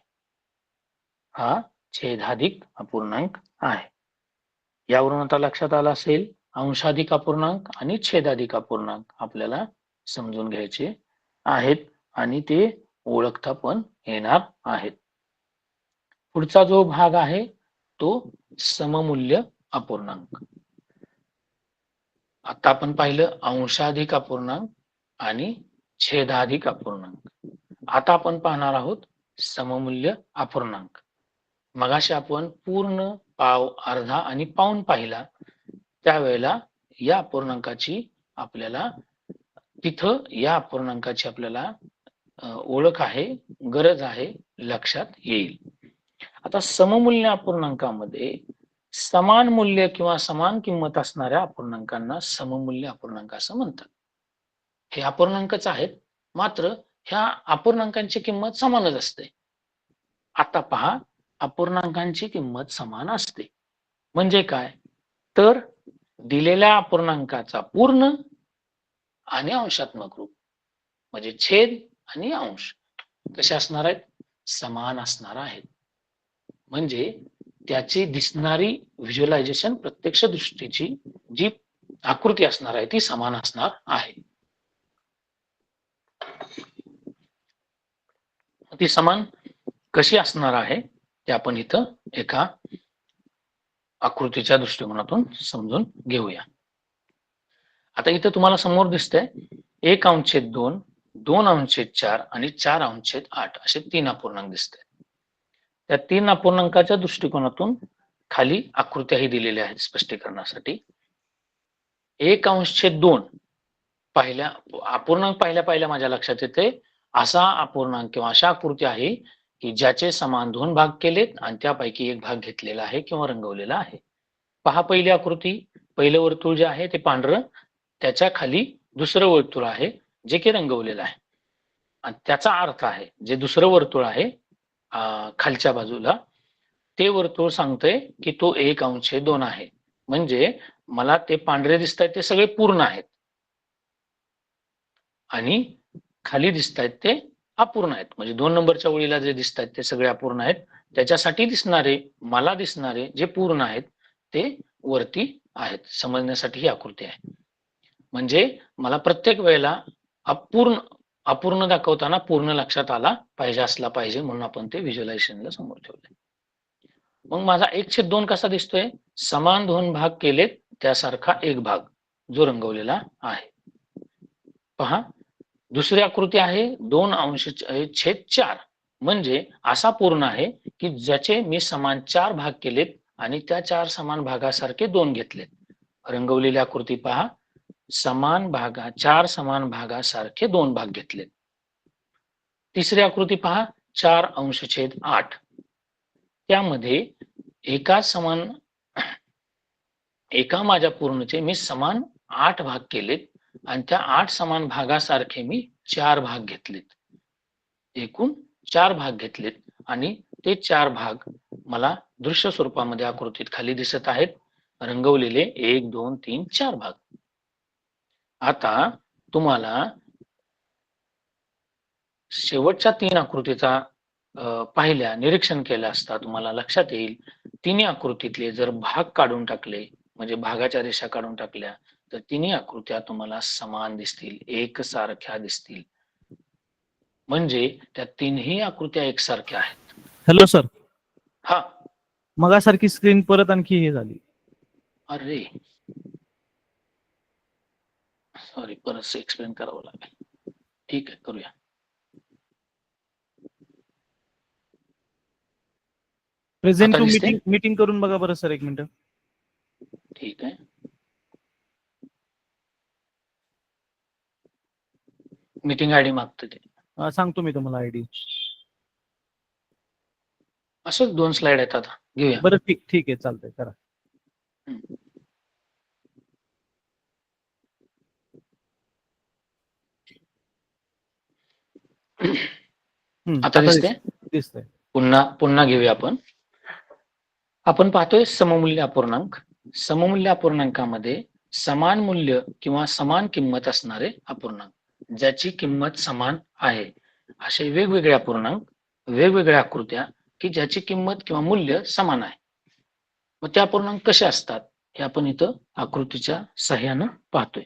हा छेदाधिक अपूर्णांक आहे. यावरून आता लक्षात आलं असेल अंशाधिक अपूर्णांक आणि छेदाधिक अपूर्णांक आपल्याला समजून घ्यायचे आहेत आणि ते ओळखता पण येणार आहेत. पुढचा जो भाग आहे तो सममूल्य अपूर्णांक. आता आपण पाहिलं अंशाधिक अपूर्णांक आणि छेदाधिक अपूर्णांक. आता आपण पाहणार आहोत सममूल्य अपूर्णांक. मगाशी आपण पूर्ण, पाव, अर्धा आणि पाऊण पाहिला. त्यावेळेला या अपूर्णांकाची आपल्याला तिथं या अपूर्णांकाची आपल्याला ओळख आहे, गरज आहे, लक्षात येईल. आता सममूल्य अपूर्णांकामध्ये समान मूल्य किंवा समान किंमत असणाऱ्या अपूर्णांकांना सममूल्य अपूर्णांक असं म्हणतात. हे अपूर्णांकच आहेत, मात्र ह्या अपूर्णांकांची किंमत समानच असते. आता पहा, अपूर्णांकांची किंमत समान असते म्हणजे काय? तर दिलेल्या अपूर्णांकाचा पूर्ण आणि अंशात्मक रूप म्हणजे छेद आणि अंश कसे असणार आहेत? समान असणार आहेत. म्हणजे त्याची दिसणारी व्हिज्युअलायझेशन प्रत्यक्ष दृष्टीची जी आकृती असणार आहे ती समान असणार आहे. ती समान कशी असणार आहे ते आपण इथं एका आकृतीच्या दृष्टिकोनातून समजून घेऊया. आता इथं तुम्हाला समोर दिसतंय 1/2, 2/4 आणि 4/8 असे 3 अपूर्णांक दिसत आहेत. त्या 3 अपूर्णांकाच्या दृष्टिकोनातून खाली आकृत्याही दिलेल्या आहेत स्पष्टीकरणासाठी. 1/2 पहिल्या अपूर्णांक पाहिल्या माझ्या लक्षात येते असा अपूर्णांक किंवा अशा आकृती आहे की ज्याचे समान 2 भाग केलेत आणि त्यापैकी एक भाग घेतलेला आहे किंवा रंगवलेला आहे. पहा पहिली आकृती, पहिलं वर्तुळ जे आहे ते पांढरं, त्याच्या खाली दुसरं वर्तुळ आहे जे की रंगवलेलं आहे आणि त्याचा अर्थ आहे जे दुसरं वर्तुळ आहे खालच्या बाजूला ते वर्तुळ सांगतंय की तो 1/2 आहे. म्हणजे मला ते पांढरे दिसत आहेत ते सगळे पूर्ण आहेत आणि खाली दिसत आहेत ते अपूर्ण आहेत. म्हणजे 2 नंबरच्या ओळीला जे दिसत आहेत ते सगळे अपूर्ण आहेत. त्याच्यासाठी मला दिसणारे जे पूर्ण आहेत ते वरती आहेत. समजण्यासाठी ही आकृती आहे. म्हणजे मला प्रत्येक वेळेला अपूर्ण दाखवताना पूर्ण लक्षात आला पाहिजे असला पाहिजे म्हणून आपण ते व्हिज्युअलायझेशनला समोर ठेवले. मग माझा 1/2 कसा दिसतोय? समान 2 भाग केलेत त्यासारखा एक भाग जो रंगवलेला आहे. पहा दुसरी आकृती आहे 2/4 म्हणजे असा पूर्ण आहे की ज्याचे मी समान 4 भाग केलेत आणि त्या 4 समान भागासारखे 2 घेतलेत. रंगवलेली आकृती पहा, 4 समान भागासारखे 2 भाग घेतलेत. तिसरी आकृती पहा 4/8 त्यामध्ये एका माझ्या पूर्णचे मी समान 8 भाग केलेत आणि त्या 8 समान भागासारखे मी 4 भाग घेतलेत. एकूण 4 भाग घेतलेत आणि ते 4 भाग मला दृश्य स्वरूपामध्ये आकृतीत खाली दिसत आहेत. रंगवलेले 1, 2, 3, 4 भाग. आता तुम्हाला शेवटच्या 3 आकृतीचा पाहिल्या निरीक्षण केलं असता तुम्हाला लक्षात येईल तिन्ही आकृतीतले जर भाग काढून टाकले म्हणजे भागाच्या रेषा काढून टाकल्या तर तिन्ही आकृत्या तुम्हाला समान दिसतील, एकसारख्या दिसतील. म्हणजे त्या तिन्ही आकृत्या एकसारख्या आहेत. हॅलो सर, हा मगासारखी स्क्रीन परत आणखी हे झाली. अरे सॉरी, परत एक्सप्लेन करावं लागेल. ठीक आहे, करूया. प्रेझेंट आता टू दिसते? मीटिंग करून बघा बरं सर, 1 मिनिट. ठीक आहे, मीटिंग आयडी मागतो ते. सांगतो मी तुम्हाला आयडी. असंच 2 स्लाइड आहेत आता, घेऊया. बरं ठीक आहे, चालतंय, करा. आता दिसते? दिसतंय. पुन्हा घेऊया आपण पाहतोय सममूल्य अपूर्णांक. सममूल्य अपूर्णांकामध्ये समान मूल्य किंवा समान किंमत असणारे अपूर्णांक, ज्याची किंमत समान आहे असे वेगवेगळे अपूर्णांक, वेगवेगळ्या आकृत्या की ज्याची किंमत किंवा मूल्य समान आहे. मग ते अपूर्णांक कसे असतात हे आपण इथं आकृतीच्या सहाय्यानं पाहतोय.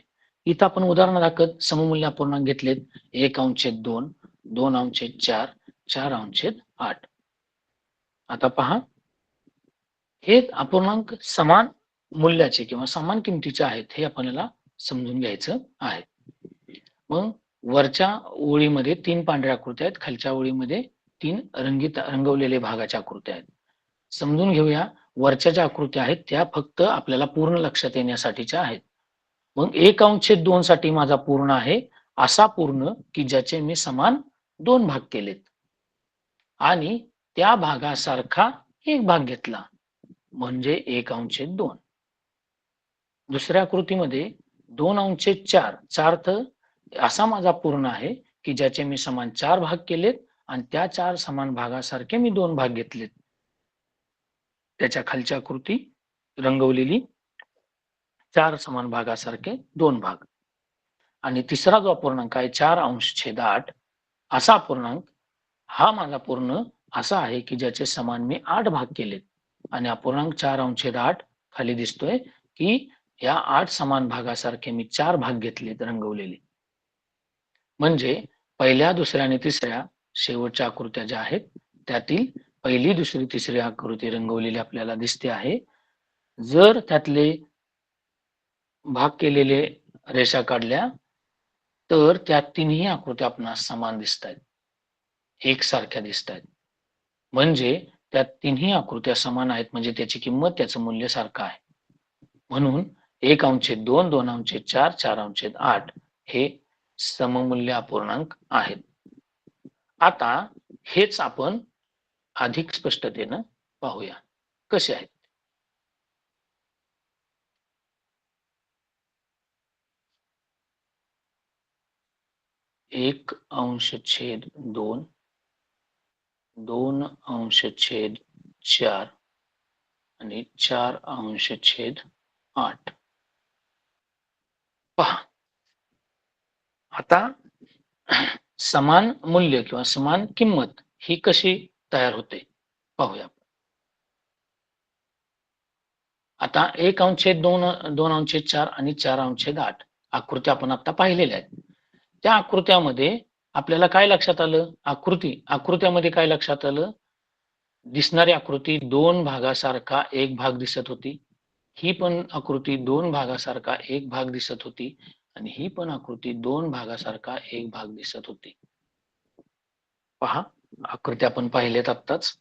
इथं आपण उदाहरण दाखवत सममूल्य अपूर्णांक घेतलेत 1/2, 2/4, 4/8. आता पहा हे अपूर्णांक समान मूल्याचे किंवा समान किमतीचे आहेत हे आपल्याला समजून घ्यायचं आहे. मग वरच्या ओळीमध्ये 3 पांढऱ्या आकृत्या आहेत, खालच्या ओळीमध्ये 3 रंगवलेले भागाच्या आकृत्या आहेत. समजून घेऊया. वरच्या ज्या आकृत्या आहेत त्या फक्त आपल्याला पूर्ण लक्षात येण्यासाठीच्या आहेत. मग 1/2 साठी माझा पूर्ण आहे असा पूर्ण की ज्याचे मी समान 2 भाग केलेत आणि त्या भागासारखा एक भाग घेतला म्हणजे 1/2. दुसऱ्या आकृतीमध्ये 2/4 तर असा माझा पूर्ण आहे की ज्याचे मी समान 4 भाग केलेत आणि त्या 4 समान भागासारखे मी 2 भाग घेतलेत. त्याच्या खालची आकृती रंगवलेली 4 समान भागासारखे 2 भाग. आणि तिसरा जो अपूर्णांक आहे 4/8 असा अपूर्णांक हा माझा पूर्ण असा आहे की ज्याचे समान मी 8 भाग केलेत आणि अपूर्णांक 4/8 खाली दिसतोय की या 8 समान भागासारखे मी 4 भाग घेतलेत रंगवलेले. म्हणजे पहिल्या, दुसऱ्या आणि तिसऱ्या शेवटच्या आकृत्या ज्या आहेत त्यातील पहिली, दुसरी, तिसरी आकृती रंगवलेली आपल्याला दिसते आहे. जर त्यातले भाग केलेले रेषा काढल्या तर त्या तिन्ही आकृत्या आपणास समान दिसत आहेत, एकसारख्या दिसत आहेत. म्हणजे त्या तिन्ही आकृत्या समान आहेत म्हणजे त्याची किंमत, त्याचं मूल्य सारखं आहे. म्हणून 1/2, 2/4, 4/8 हे सममूल्य अपूर्णांक आहेत. आता हेच आपण अधिक स्पष्टतेनं पाहूया कसे आहेत. एक अंश छेद 2, 2/4 आणि 4/8. पहा आता समान मूल्य किंवा समान किंमत ही कशी तयार होते पाहूया. आता 1/2, 2/4 आणि 4/8 आकृत्या आपण आता पाहिलेल्या आहेत. त्या आकृत्यामध्ये आपल्याला काय लक्षात आलं, आकृत्यामध्ये काय लक्षात आलं, दिसणारी आकृती 2 भागासारखा एक भाग दिसत होती. ही पण आकृती 2 भागासारखा एक भाग दिसत होती आणि ही पण आकृती 2 भागासारखा एक भाग दिसत होती. पहा आकृत्या आपण पाहिलेत आत्ताच.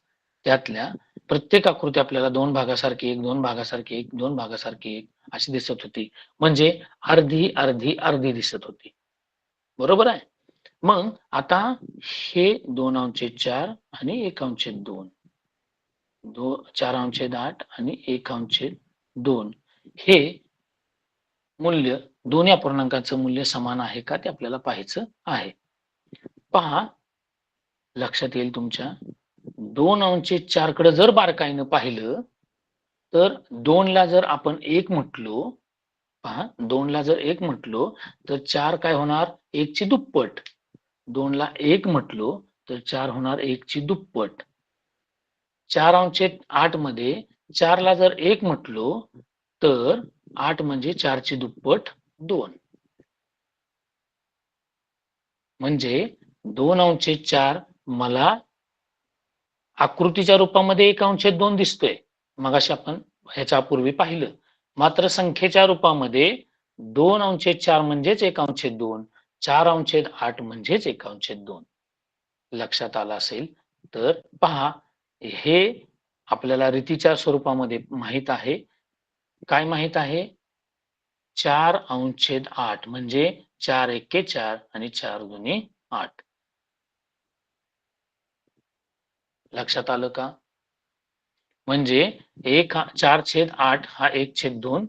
त्यातल्या प्रत्येक आकृती आपल्याला 2 भागासारखी एक, 2 भागासारखी एक, 2 भागासारखी एक अशी दिसत होती. म्हणजे अर्धी अर्धी अर्धी दिसत होती. बरोबर आहे. मग आता हे 2/4 आणि 1/2, 4/8 आणि 1/2 हे मूल्य, दोन्ही अपूर्णांकाचं मूल्य समान आहे का ते आपल्याला पाहायचं आहे. पहा लक्षात येईल तुमच्या, 2/4 कडे जर बारकाईनं पाहिलं तर 2 ला जर आपण 1 म्हटलो, पहा 2 ला जर 1 म्हटलो तर 4 काय होणार, 1 ची दुप्पट. 2 ला 1 म्हटलो तर 4 होणार 1 ची दुप्पट. 4/8 मध्ये 4 ला जर 1 म्हटलो तर 8 म्हणजे 4 ची दुप्पट 2. म्हणजे 2/4 मला आकृतीच्या रूपामध्ये 1/2 दिसतोय, मगाशी आपण ह्याच्यापूर्वी पाहिलं. मात्र संख्येच्या रूपामध्ये 2/4 म्हणजेच 1/2, 4/8 म्हणजेच 1/2 लक्षात आलं असेल तर पहा, हे आपल्याला रीतीच्या स्वरूपामध्ये माहित आहे. काय माहित आहे, 4/8 म्हणजे 4 एके 4 आणि 4 दुनी 8. लक्षात आलं का? म्हणजे 4/8 हा 1/2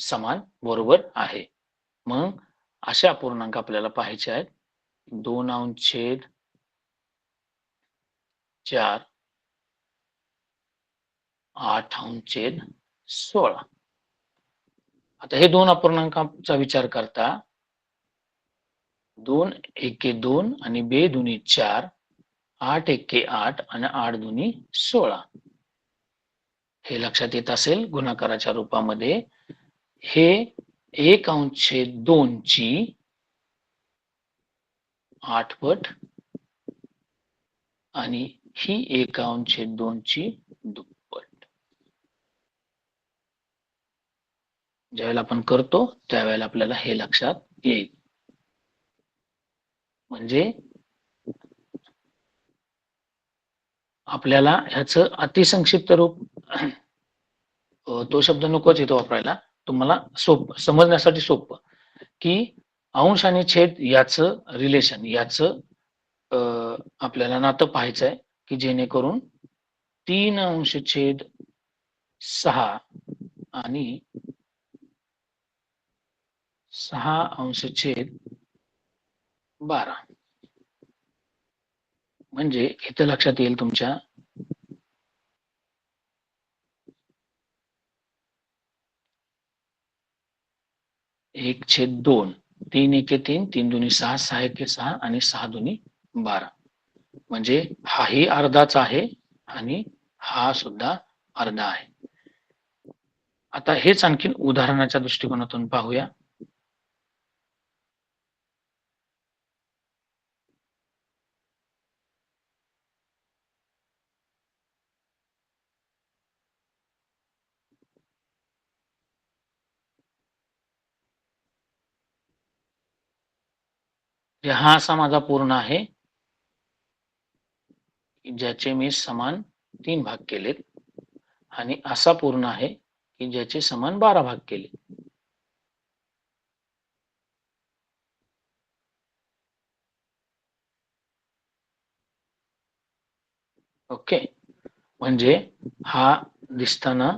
समान बरोबर आहे. मग अशा अपूर्णांक आपल्याला पाहायचे आहेत. 2/4, 8/16. आता हे दोन अपूर्णांकाचा विचार करता 2 एके 2 आणि 2 दुनी 4, 8 एके 8 आणि 8 दुनी 16 हे लक्षात येत असेल गुणाकाराच्या रूपामध्ये. हे 1/2 ची 8 पट आणि ही 1/2 ची दुप्पट. ज्यावेळेला आपण करतो त्यावेळेला आपल्याला हे लक्षात येईल. म्हणजे आपल्याला ह्याचं अतिसंक्षिप्त रूप तो शब्द नकोच इथं वापरायला, तुम्हाला सोपं समजण्यासाठी सोपं, की अंश आणि छेद याचं रिलेशन, याचं आपल्याला नातं पाहायचं आहे की जेणेकरून 3/6 आणि 6/12 म्हणजे इथं लक्षात येईल तुमच्या 1/2. 3 एके 3, 3 दुनी 6, 6 एके 6 आणि 6 दुनी 12. म्हणजे हाही अर्धाच आहे आणि हा सुद्धा अर्धा आहे. आता हेच आणखीन उदाहरणाच्या दृष्टिकोनातून पाहूया. हा असा माझा पूर्ण आहे ज्याचे मी समान 3 भाग केलेत आणि असा पूर्ण आहे की ज्याचे समान 12 भाग केले. ओके, म्हणजे हा दिसताना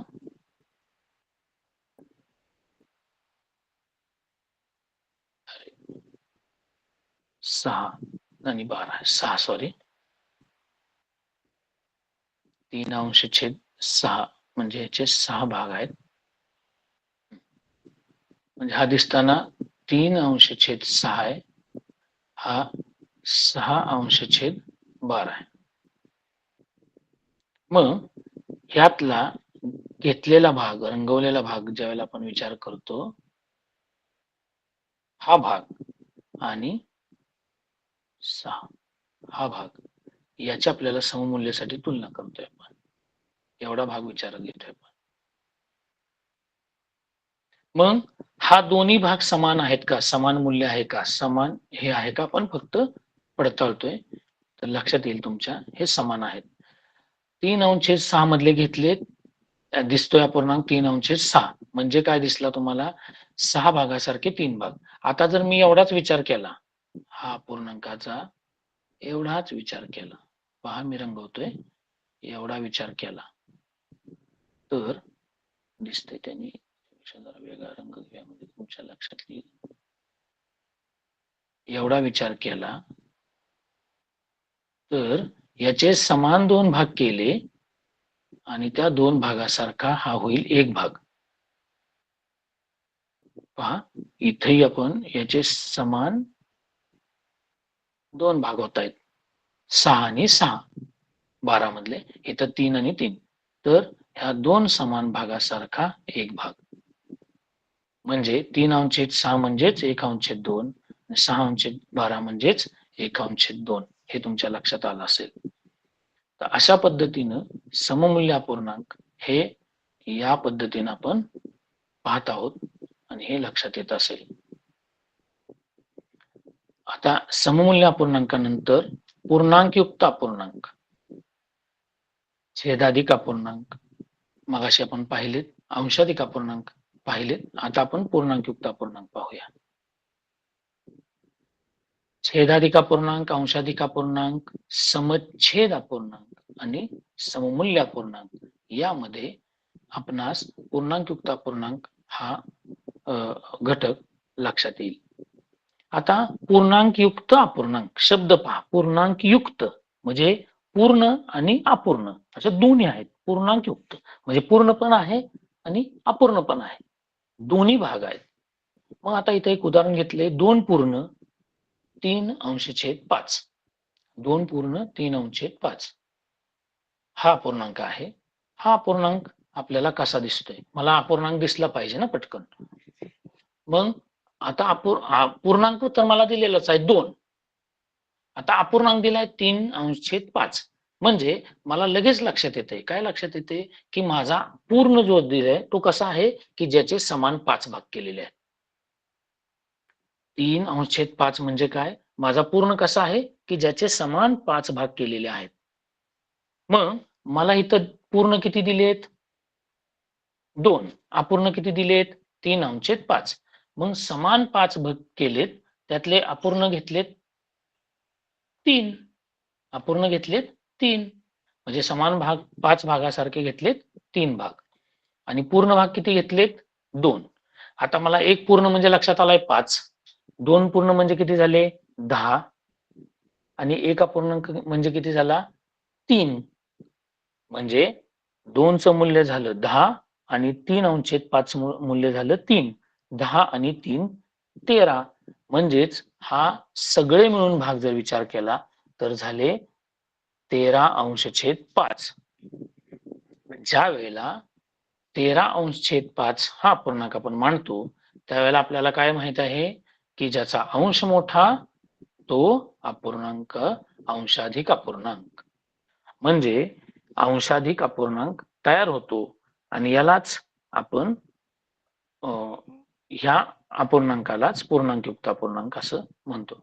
सहा आणि 12 6 सॉरी 3/6 म्हणजे याचे 6 भाग आहेत. म्हणजे हा दिसताना 3/6 आहे, हा 6/12 आहे. मग ह्यातला घेतलेला भाग, रंगवलेला भाग ज्यावेळेला आपण विचार करतो, हा भाग आणि 6 हा भाग याची आपल्याला सममूल्यासाठी तुलना करतोय आपण. एवढा भाग विचारात घेतोय आपण. मग हा दोन्ही भाग समान आहेत का, समान मूल्य आहे का, समान हे आहे का, आपण फक्त पडताळतोय. तर लक्षात येईल तुमच्या हे समान आहेत. 3/6 मधले घेतले, दिसतोय अपूर्णांक 3/6 म्हणजे काय दिसला तुम्हाला, 6 भागासारखे 3 भाग. आता जर मी एवढाच विचार केला, हा अपूर्णांकाचा एवढाच विचार केला, पहा मी रंगवतोय, एवढा विचार केला तर दिसतंय त्यांनी जरा वेगळा रंग घ्या म्हणजे तुमच्या लक्षात येईल. एवढा विचार केला तर याचे समान 2 भाग केले आणि त्या 2 भागासारखा हा होईल 1 भाग. पहा इथेही आपण याचे समान 2 भाग होत आहेत, 6 आणि 6 12 मधले, इथं 3 आणि 3. तर ह्या 2 समान भागासारखा 1 भाग म्हणजे 3/6 म्हणजेच 1/2, 6/12 म्हणजेच 1/2. हे तुमच्या लक्षात आलं असेल. तर अशा पद्धतीनं सममूल्य अपूर्णांक हे या पद्धतीनं आपण पाहत आहोत आणि हे लक्षात येत असेल. आता सममूल्य अपूर्णांकानंतर पूर्णांकयुक्त अपूर्णांक, छेदाधिक अपूर्णांक मगाशी आपण पाहिलेत, अंशाधिक अपूर्णांक पाहिलेत. आता आपण पूर्णांकयुक्त अपूर्णांक पाहूया. छेदाधिक अपूर्णांक, अंशाधिक अपूर्णांक, समच्छेद अपूर्णांक आणि सममूल्य अपूर्णांक यामध्ये आपणास पूर्णांकयुक्त अपूर्णांक हा घटक लक्षात येईल. आता पूर्णांकयुक्त अपूर्णांक शब्द पहा, पूर्णांकयुक्त म्हणजे पूर्ण आणि अपूर्ण असे दोन्ही आहेत. पूर्णांकयुक्त म्हणजे पूर्ण पण आहे आणि अपूर्ण पण आहे, दोन्ही भाग आहेत. मग आता इथे एक उदाहरण घेतले, 2 पूर्ण 3/5. 2 पूर्ण 3/5 हा अपूर्णांक आहे. हा अपूर्णांक आपल्याला कसा दिसतोय, मला अपूर्णांक दिसला पाहिजे ना पटकन. मग आता पूर्णांक तर मला दिलेलाच आहे 2. आता अपूर्णांक दिलाय 3/5 म्हणजे मला लगेच लक्षात येते, काय लक्षात येते की माझा पूर्ण जो दिलाय तो कसा आहे की ज्याचे समान 5 भाग केलेले आहेत. 3/5 म्हणजे काय, माझा पूर्ण कसा आहे की ज्याचे समान 5 भाग केलेले आहेत. मग मला इथं पूर्ण किती दिलेत, 2. अपूर्ण किती दिलेत, 3/5. मग समान 5 भाग केलेत, त्यातले अपूर्ण घेतलेत 3. अपूर्ण घेतलेत 3 म्हणजे समान भाग 5 भागासारखे घेतलेत 3 भाग आणि पूर्ण भाग किती घेतलेत 2. आता मला एक पूर्ण म्हणजे लक्षात आलाय 5, 2 पूर्ण म्हणजे किती झाले 10 आणि एक अपूर्णांक म्हणजे किती झाला 3. म्हणजे 2चं मूल्य झालं 10 आणि 3/5 मूल्य झालं 3. 10 आणि 3 13. म्हणजेच हा सगळे मिळून भाग जर विचार केला तर झाले 13°5. ज्या वेळेला 13°5 हा अपूर्णांक आपण मांडतो त्यावेळेला आपल्याला काय माहित आहे की ज्याचा अंश मोठा तो अपूर्णांक, अंशाधिक अपूर्णांक. म्हणजे अंशाधिक अपूर्णांक तयार होतो आणि यालाच आपण ह्या अपूर्णांकालाच पूर्णांकयुक्त अपूर्णांक असं म्हणतो.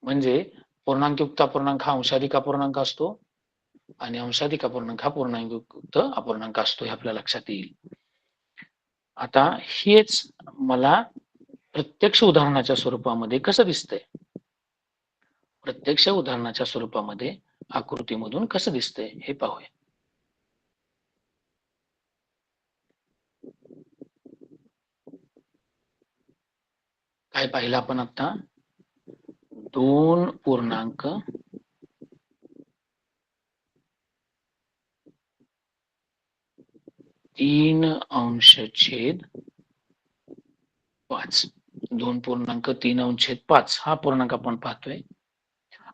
म्हणजे पूर्णांकयुक्त अपूर्णांक हा अंशाधिक अपूर्णांक असतो आणि अंशाधिक अपूर्णांक हा पूर्णांकयुक्त अपूर्णांक असतो, हे आपल्या लक्षात येईल. आता हेच मला प्रत्यक्ष उदाहरणाच्या स्वरूपामध्ये कसं दिसतंय, प्रत्यक्ष उदाहरणाच्या स्वरूपामध्ये आकृतीमधून कसं दिसतंय हे पाहूया. काय पाहिलं आपण आता, 2.3/5 2.3/5 हा पूर्णांक आपण पाहतोय.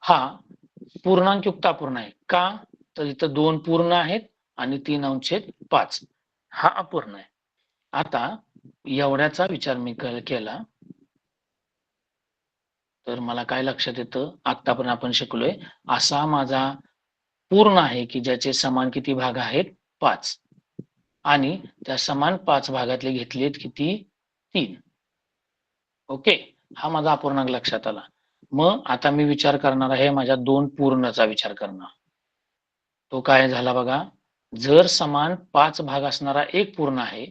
हा पूर्णांकयुक्त अपूर्ण आहे का, तर इथं 2 पूर्ण आहेत आणि 3/5 हा अपूर्ण आहे. आता एवढ्याचा विचार मी केला तर मला काय लक्षात येतं, आतापर्यंत आपण शिकलोय असा माझा पूर्ण आहे की ज्याचे समान किती भाग आहेत, 5, आणि त्या समान 5 भागातले घेतलेत किती, 3. ओके, हा माझा अपूर्णांक लक्षात आला. मग आता मी विचार करणार आहे माझ्या 2 पूर्णचा विचार करणार. तो काय झाला बघा, जर समान 5 भाग असणारा एक पूर्ण आहे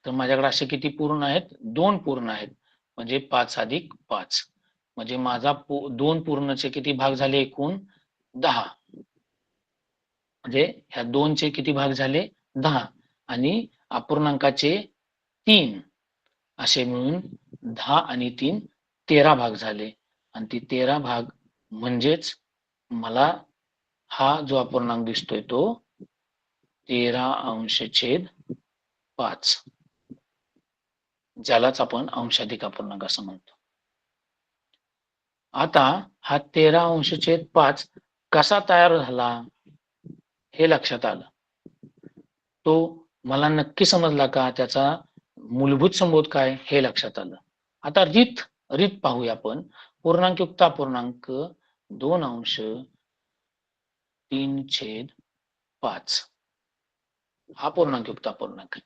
तर माझ्याकडे असे किती पूर्ण आहेत, 2 पूर्ण आहेत. म्हणजे 5+5 म्हणजे माझा 2 पूर्णचे किती भाग झाले, एकूण 10. म्हणजे ह्या 2 चे किती भाग झाले, 10, आणि अपूर्णांकाचे 3 असे मिळून 10 आणि 3 13 भाग झाले. आणि ती 13 भाग म्हणजेच मला हा जो अपूर्णांक दिसतोय तो 13°5, ज्यालाच आपण अंशाधिक अपूर्णांक असं म्हणतो. आता हा 13°5 कसा तयार झाला हे लक्षात आलं. तो मला नक्की समजला का, त्याचा मूलभूत संबोध काय हे लक्षात आलं. आता रीत पाहूया आपण. पूर्णांकयुक्त अपूर्णांक 2/3/5 हा पूर्णांकयुक्त अपूर्णांक.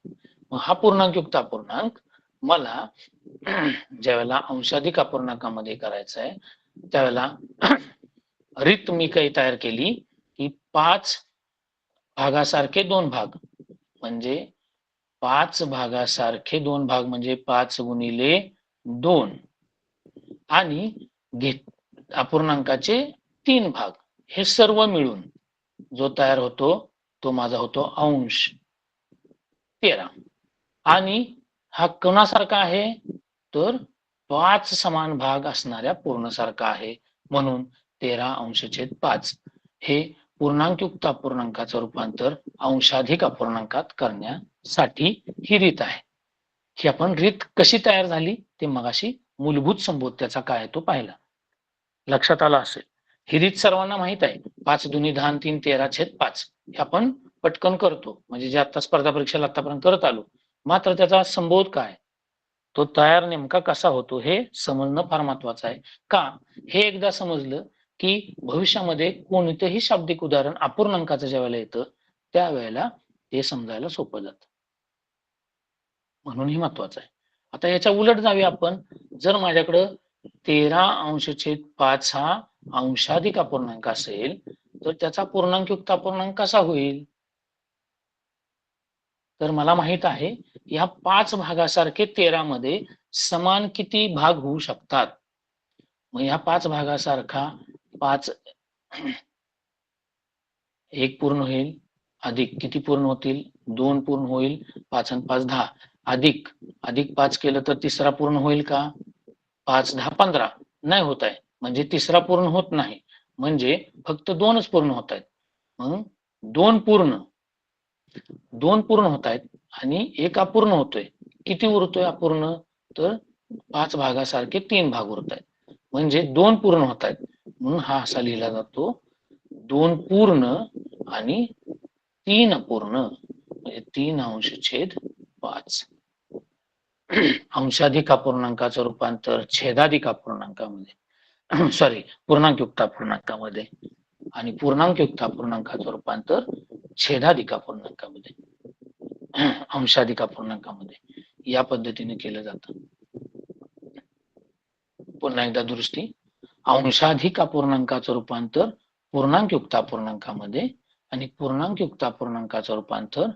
मग हा पूर्णांकयुक्त अपूर्णांक मला ज्यावेळेला अंशाधिक अपूर्णांकामध्ये करायचा आहे त्यावेळेला रीत मी काही तयार केली की 5 भागासारखे 2 भाग, म्हणजे 5 भागासारखे 2 भाग म्हणजे 5×2 आणि अपूर्णांकाचे 3 भाग, हे सर्व मिळून जो तयार होतो तो माझा होतो अंश 13. आणि हा कोणासारखा आहे, तर 5 समान भाग असणाऱ्या पूर्णसारखा आहे. म्हणून 13°5 हे पूर्णांकयुक्त अपूर्णांकाचं रूपांतर अंशाधिक अपूर्णांकात करण्यासाठी ही रीत आहे. ही आपण रीत कशी तयार झाली ते मगाशी मूलभूत संबोध त्याचा काय तो पाहिला, लक्षात आला असेल. ही रीत सर्वांना माहित आहे, 5×2 = 10 3 13/5 हे आपण पटकन करतो, म्हणजे जे आता स्पर्धा परीक्षेला आतापर्यंत करत आलो. मात्र त्याचा संबोध काय, तो तयार नेमका कसा होतो हे समजणं फार महत्वाचं आहे. का, हे एकदा समजलं की भविष्यामध्ये कोणतेही शाब्दिक उदाहरण अपूर्णांकाचं ज्यावेळेला येतं त्यावेळेला ते समजायला सोपं जातं, म्हणून हे महत्वाचं आहे. आता याच्या उलट जाऊया आपण. जर माझ्याकडं 13°5 हा अंशाधिक अपूर्णांक असेल तर त्याचा पूर्णांकयुक्त अपूर्णांक कसा होईल, तर मला माहित आहे या 5 भागासारखे 13 मध्ये समान किती भाग होऊ शकतात. मग या 5 भागासारखा 5 एक पूर्ण होईल, अधिक किती पूर्ण होतील, 2 पूर्ण होईल, 5 आणि 5 10, अधिक 5 केलं तर तिसरा पूर्ण होईल का, 5 10 15 नाही होत आहे, म्हणजे तिसरा पूर्ण होत नाही, म्हणजे फक्त 2च पूर्ण होत आहेत. मग 2 पूर्ण होत आहेत आणि एक अपूर्ण होतोय. किती उरतोय अपूर्ण, तर 5 भागासारखे 3 भाग उरत आहेत, म्हणजे 2 पूर्ण होत आहेत, म्हणून हा असा लिहिला जातो 2 पूर्ण आणि 3 अपूर्ण, म्हणजे 3/5. अंशाधिक अपूर्णांकाचं रूपांतर छेदाधिक अपूर्णांकामध्ये सॉरी पूर्णांकयुक्त अपूर्णांकामध्ये आणि पूर्णांकयुक्त अपूर्णांकाचं रूपांतर छेदाधिक अपूर्णांकामध्ये अंशाधिक अपूर्णांकामध्ये या पद्धतीने केलं जातं. पुन्हा एकदा दुरुस्ती. अंशाधिक अपूर्णांकाचं रूपांतर पूर्णांकयुक्त अपूर्णांकामध्ये आणि पूर्णांकयुक्त अपूर्णांकाचं रूपांतर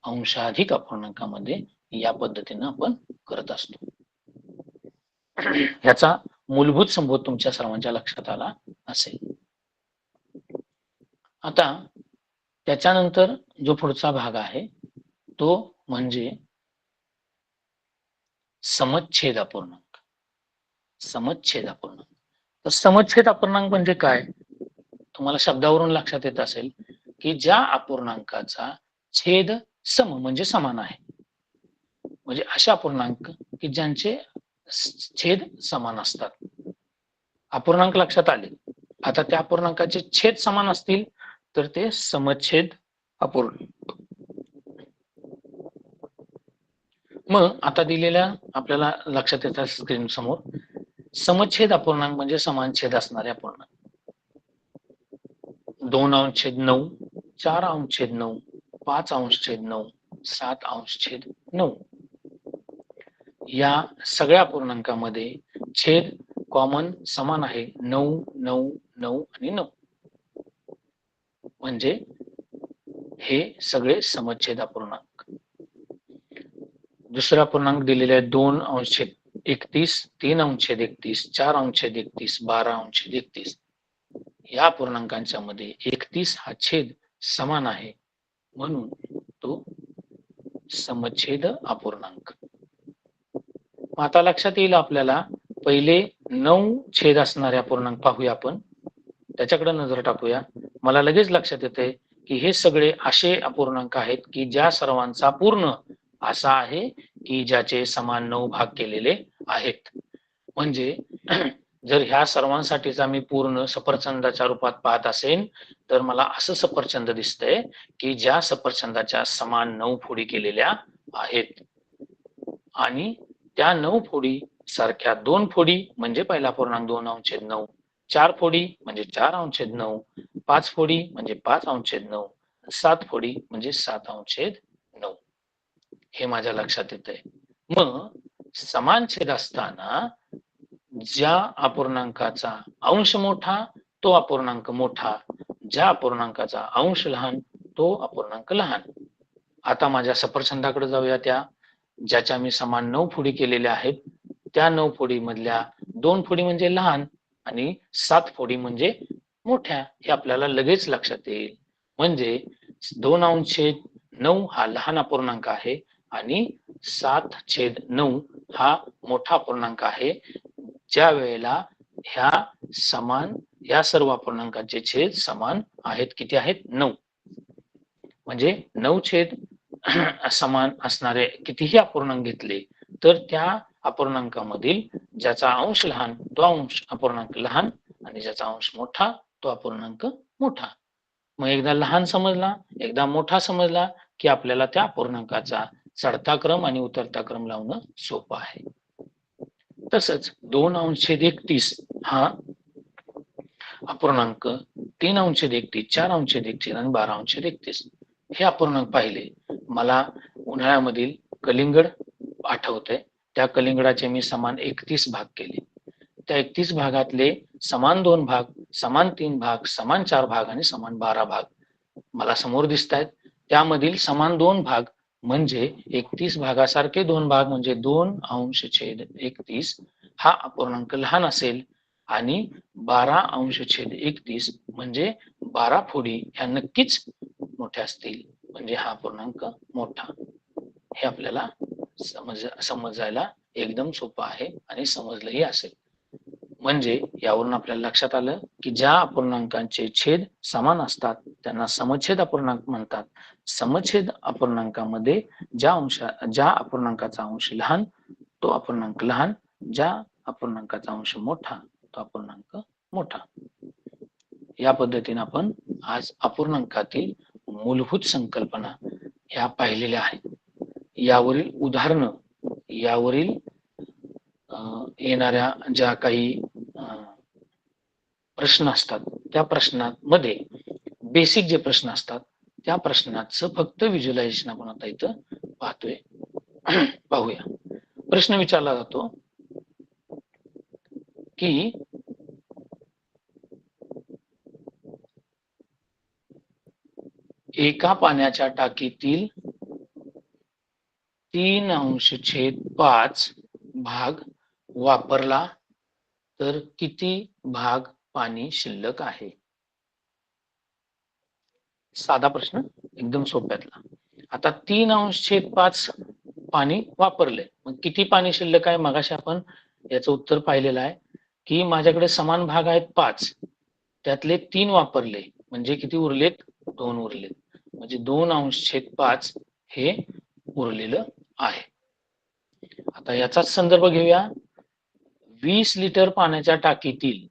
अंशाधिक अपूर्णांकामध्ये या पद्धतीने आपण करत असतो. याचा मूलभूत संबोध तुमच्या सर्वांच्या लक्षात आला असेल. आता त्याच्यानंतर जो पुढचा भाग आहे तो म्हणजे समच्छेद अपूर्णांक. समच्छेद अपूर्णांक. तर समच्छेद अपूर्णांक म्हणजे काय, तुम्हाला शब्दावरून लक्षात येत असेल की ज्या अपूर्णांकाचा छेद सम म्हणजे समान आहे, म्हणजे अशा अपूर्णांक की ज्यांचे छेद समान असतात. अपूर्णांक लक्षात आले. आता त्या अपूर्णांकाचे छेद समान असतील तर ते समच्छेद अपूर्णांक. मग आता दिलेल्या आपल्याला लक्षात येतात स्क्रीन समोर समच्छेद अपूर्णांक म्हणजे समान छेद असणारे अपूर्णांक. 2/9, 4/9, 5/9, 7/9 या सगळ्या अपूर्णांकामध्ये छेद कॉमन समान आहे 9, 9, 9 आणि 9, म्हणजे हे सगळे समच्छेद अपूर्णांक. दुसरा अपूर्णांक दिलेले आहे 2/31, 3/31, 4/31, 12/31. या अपूर्णांकांच्या मध्ये 31 हा छेद समान आहे, म्हणून तो समच्छेद अपूर्णांक. आता लक्षात येईल आपल्याला पहिले 9 छेद असणारे अपूर्णांक पाहूया आपण, त्याच्याकडे नजर टाकूया. मला लगेच लक्षात येते की हे सगळे असे अपूर्णांक आहेत की ज्या सर्वांचा पूर्ण असा आहे की ज्याचे समान 9 भाग केलेले आहेत. म्हणजे जर ह्या सर्वांसाठीचा मी पूर्ण सफरचंदाच्या रूपात पाहत असेल तर मला असं सफरचंद दिसतंय की ज्या सफरचंदाच्या समान 9 फोडी केलेल्या आहेत आणि त्या 9 फोडी सारख्या 2 फोडी म्हणजे पहिला पूर्णांक 2/9, 4 फोडी म्हणजे 4/9, 5 फोडी म्हणजे 5/9, 7 फोडी म्हणजे 7/9. हे माझ्या लक्षात येतंय. मग समान छेद असताना ज्या अपूर्णांकाचा अंश मोठा तो अपूर्णांक मोठा, ज्या अपूर्णांकाचा अंश लहान तो अपूर्णांक लहान. आता माझ्या सफरचंदाकडे जाऊया. त्या ज्याच्या मी समान 9 फोडी केलेल्या आहेत त्या 9 फोडी मधल्या 2 फोडी म्हणजे लहान आणि 7 फोडी म्हणजे मोठ्या, हे आपल्याला लगेच लक्षात येईल. म्हणजे 2/9 हा लहान अपूर्णांक आहे आणि 7/9 हा मोठा अपूर्णांक आहे. ज्या वेळेला ह्या समान या सर्व अपूर्णांकांचे छेद समान आहेत. किती आहेत? 9. म्हणजे 9 छेद समान असणारे कितीही अपूर्णांक घेतले तर त्या अपूर्णांकामधील ज्याचा अंश लहान तो अंश अपूर्णांक लहान आणि ज्याचा अंश मोठा तो अपूर्णांक मोठा. मग एकदा लहान समजला, एकदा मोठा समजला की आपल्याला त्या अपूर्णांकाचा चढता क्रम आणि उतरता क्रम लावणं सोपं आहे. तसंच 2/31 हा अपूर्णांक 3/31, 4/31 आणि 12/31 हे अपूर्णांक पाहिले. मला उन्हाळ्यामधील कलिंगड आठवते. त्या कलिंगडाचे मी समान 31 भाग केले. त्या 31 भागातले समान 2 भाग, समान 3 भाग, समान 4 भाग आणि समान 12 भाग मला समोर दिसत आहेत. त्यामधील समान 2 भाग म्हणजे 31 भागासारखे 2 भाग म्हणजे 2/31 हा अपूर्णांक लहान असेल आणि 12/31 म्हणजे 12 फोडी ह्या नक्कीच मोठ्या असतील, म्हणजे हा अपूर्णांक मोठा. हे आपल्याला समजायला एकदम सोपं आहे आणि समजलंही असेल. म्हणजे यावरून आपल्याला लक्षात आलं की ज्या अपूर्णांकांचे छेद समान असतात त्यांना समच्छेद अपूर्णांक म्हणतात. समच्छेद अपूर्णांकामध्ये ज्या अपूर्णांकाचा अंश लहान तो अपूर्णांक लहान ज्या अपूर्णांकाचा अंश मोठा तो अपूर्णांक मोठा. या पद्धतीने आपण आज अपूर्णांकातील मूलभूत संकल्पना ह्या पाहिलेल्या आहेत. यावरील उदाहरणं, यावरील येणाऱ्या ज्या काही प्रश्न असतात त्या प्रश्नांमध्ये बेसिक जे प्रश्न असतात त्या प्रश्नाचं फक्त व्हिज्युअलायझेशन आपण आता इथं पाहतोय. पाहूया. प्रश्न विचारला जातो की एका पाण्याच्या टाकीतील 3/5 भाग वापरला तर किती भाग पाणी शिल्लक आहे? साधा प्रश्न, एकदम सोप्यातला. आता 3/5 पाणी वापरले, मग किती पाणी शिल्लक आहे? मगाशी आपण याचं उत्तर पाहिलेलं आहे की माझ्याकडे समान भाग आहेत 5, त्यातले 3 वापरले म्हणजे किती उरलेत? 2 उरलेत. म्हणजे 2/5 हे उरलेलं आहे. आता याचाच संदर्भ घेऊया. 20 लिटर पाण्याच्या टाकीतील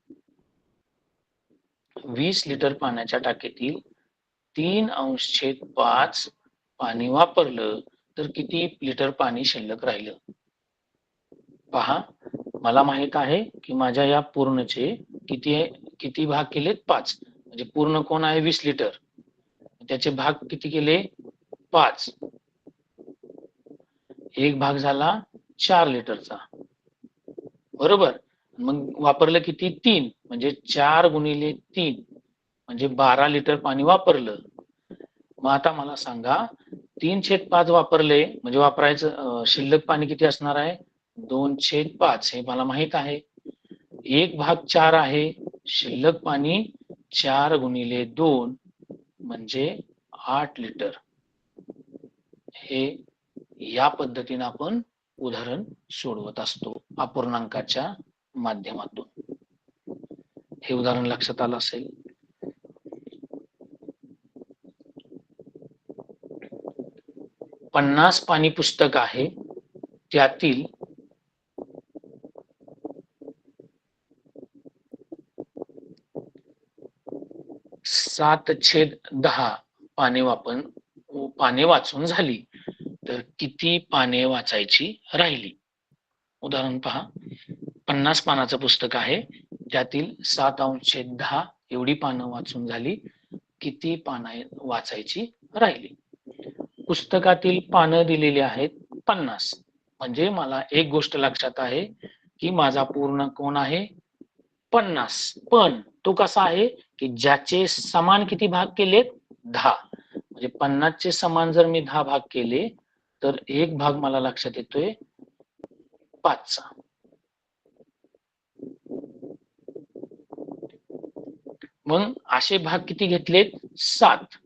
3/5 पाणी वापरलं तर किती लिटर पाणी शिल्लक राहिलं? पहा, मला माहित आहे की माझ्या या पूर्णचे किती भाग केलेत? 5. म्हणजे पूर्ण कोण आहे? 20 लिटर. त्याचे भाग किती केले? 5. एक भाग झाला 4 लिटरचा, बरोबर. मग वापरलं किती? 3. म्हणजे 4 गुणिले 3 म्हणजे 12 लिटर पाणी वापरलं. मग आता मला सांगा, 3/5 वापरले म्हणजे वापरायचं शिल्लक पाणी किती असणार आहे? 2/5. हे मला माहित आहे. 1 भाग 4 आहे, शिल्लक पाणी 4 गुणिले 2 म्हणजे 8 लिटर. हे या पद्धतीने आपण उदाहरण सोडवत असतो अपूर्णांकाच्या माध्यमातून. हे उदाहरण लक्षात आलं असेल. 50 पानी पुस्तक आहे, त्यातील 7/10 पाने वाचून झाली तर किती पाने वाचायची राहिली? उदाहरण पहा. 50 पानाचं पुस्तक आहे, त्यातील 7/10 एवढी पानं वाचून झाली, किती पानं वाचायची राहिली? पुस्तकातील पानं दिलेली आहेत 50. म्हणजे मला एक गोष्ट लक्षात आहे की माझा पूर्ण कोण आहे? 50. पण तो कसा आहे की ज्याचे समान किती भाग केलेत? 10. म्हणजे 50 चे समान जर मी 10 भाग केले तर एक भाग मला लक्षात येतोय 5चा. मग असे भाग किती घेतलेत? 7.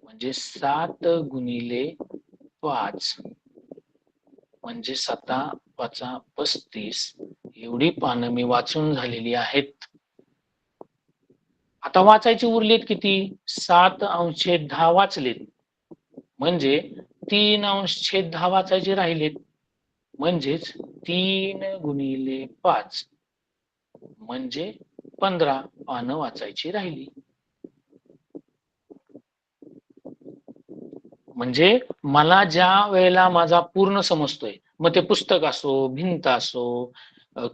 म्हणजे 7 गुणिले 5 म्हणजे 7×5=35 एवढी पानं मी वाचून झालेली आहेत. आता वाचायची उरलीत किती? 7/10 वाचलेत, म्हणजे 3/10 वाचायचे राहिलेत. म्हणजेच 3 गुणिले 5 म्हणजे 15 पानं वाचायची राहिली. म्हणजे मला ज्या वेळेला माझा पूर्ण समजतोय, मग ते पुस्तक असो, भिंत असो,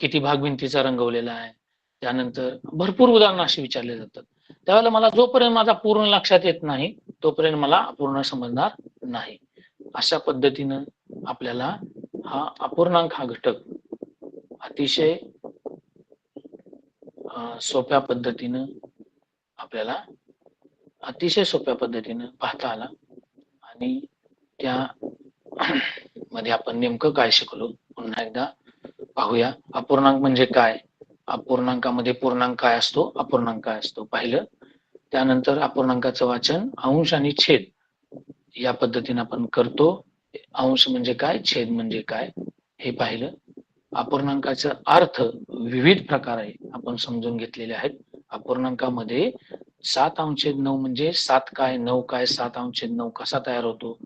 किती भाग भिंतीचा रंगवलेला आहे, त्यानंतर भरपूर उदाहरणं अशी विचारले जातात, त्यावेळेला मला जोपर्यंत माझा पूर्ण लक्षात येत नाही तोपर्यंत मला पूर्ण समजणार नाही. अशा पद्धतीनं आपल्याला हा अपूर्णांक हा घटक अतिशय सोप्या पद्धतीनं पाहता आला. आणि त्या मध्ये आपण नेमकं काय शिकलो पुन्हा एकदा पाहूया. अपूर्णांक म्हणजे काय, अपूर्णांकामध्ये पूर्णांक काय असतो, अपूर्णांक काय असतो पाहिलं. त्यानंतर अपूर्णांकाचं वाचन अंश आणि छेद या पद्धतीने आपण करतो. अंश म्हणजे काय, छेद म्हणजे काय हे पाहिलं. अपूर्णांकाचा अर्थ विविध प्रकारे आपण समजून घेतलेले आहेत. अपूर्णांकामध्ये 7/9 म्हणजे 7 काय, 9 काय, 7/9 कसा तयार होतो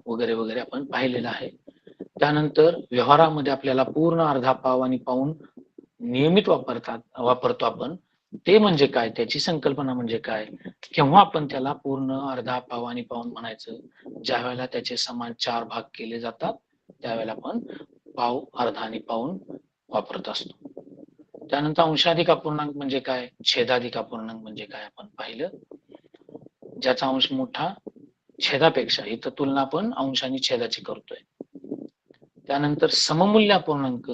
वगैरे वगैरे आपण पाहिलेलं आहे. त्यानंतर व्यवहारामध्ये आपल्याला पूर्ण, अर्धा पाव आणि पाऊण नियमित वापरतो आपण. ते म्हणजे काय, त्याची संकल्पना म्हणजे काय, केव्हा आपण त्याला पूर्ण, अर्धा पाव आणि पाऊण म्हणायचं, ज्या वेळेला त्याचे समान 4 भाग केले जातात त्यावेळेला आपण पाव, अर्धा आणि पाऊण वापरत असतो. त्यानंतर अंशाधिक अपूर्णांक म्हणजे काय, छेदाधिक अपूर्णांक म्हणजे काय आपण पाहिलं. ज्याचा अंश मोठा छेदापेक्षा, इथं तुलना आपण अंश आणि छेदाची करतोय. त्यानंतर सममूल्य अपूर्णांक,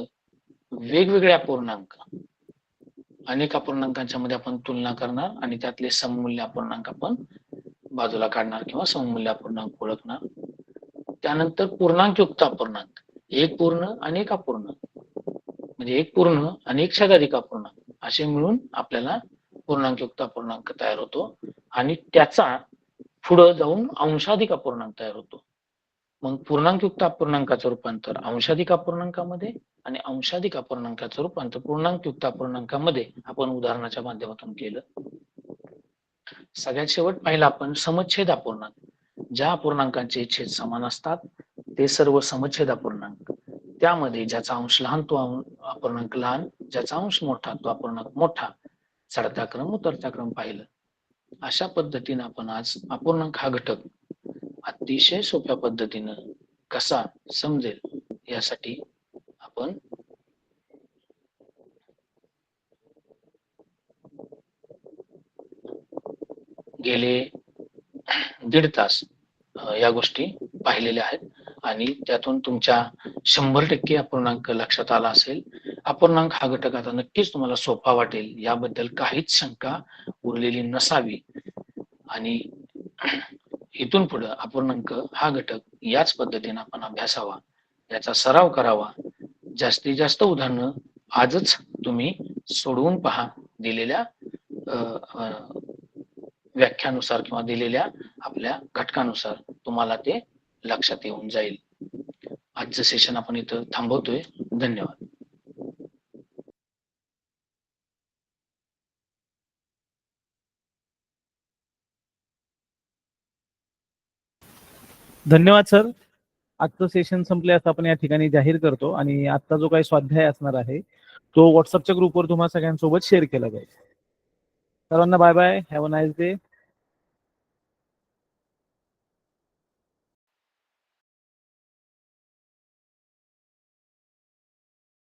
वेगवेगळे अपूर्णांक, अनेक अपूर्णांकांच्या मध्ये आपण तुलना करणार आणि त्यातले सममूल्य अपूर्णांक आपण बाजूला काढणार किंवा सममूल्य अपूर्णांक ओळखणार. त्यानंतर पूर्णांकयुक्त अपूर्णांक, एक पूर्ण आणि एक अपूर्ण, म्हणजे एक पूर्ण आणि एक छेदाधिक अपूर्णांक असे मिळून आपल्याला पूर्णांकयुक्त अपूर्णांक तयार होतो आणि त्याचा पुढे जाऊन अंशाधिक अपूर्णांक तयार होतो. मग पूर्णांकयुक्त अपूर्णांकाचं रूपांतर अंशाधिक अपूर्णांकामध्ये आणि अंशाधिक अपूर्णांकाचं रूपांतर पूर्णांकयुक्त अपूर्णांकामध्ये आपण उदाहरणाच्या माध्यमातून केलं. सगळ्यात शेवट पाहिलं आपण समच्छेद अपूर्णांक. ज्या अपूर्णांकांचे छेद समान असतात ते सर्व समच्छेद अपूर्णांक. त्यामध्ये ज्याचा अंश लहान तो अपूर्णांक लहान, ज्याचा अंश मोठा तो अपूर्णांक मोठा, चढता क्रम उतरता क्रम पाहिलं. अशा पद्धतीने आपण आज अपूर्णांक हा घटक अतिशय सोप्या पद्धतीनं कसा समजेल यासाठी आपण गेले 1.5 तास या गोष्टी पाहिलेल्या आहेत आणि त्यातून तुमच्या 100% अपूर्णांक लक्षात आला असेल. अपूर्णांक हा घटक आता नक्कीच तुम्हाला सोपा वाटेल, याबद्दल काहीच शंका उरलेली नसावी आणि इथून पुढे अपूर्णांक हा घटक याच पद्धतीने आपण अभ्यासावा, याचा सराव करावा. जास्तीत जास्त उदाहरणं आजच तुम्ही सोडवून पहा. दिलेल्या व्याख्यानुसार किंवा दिलेल्या आपल्या घटकानुसार तुम्हाला ते लक्षात येऊन जाईल. आजचं सेशन आपण इथं थांबवतोय. धन्यवाद. धन्यवाद सर. आजचं सेशन संपले असं आपण या ठिकाणी जाहीर करतो आणि आजचा जो काही स्वाध्याय असणार आहे तो व्हॉट्सअपच्या ग्रुपवर तुम्हाला सगळ्यांसोबत शेअर केला जाईल. सर्वांना bye bye, have a nice day.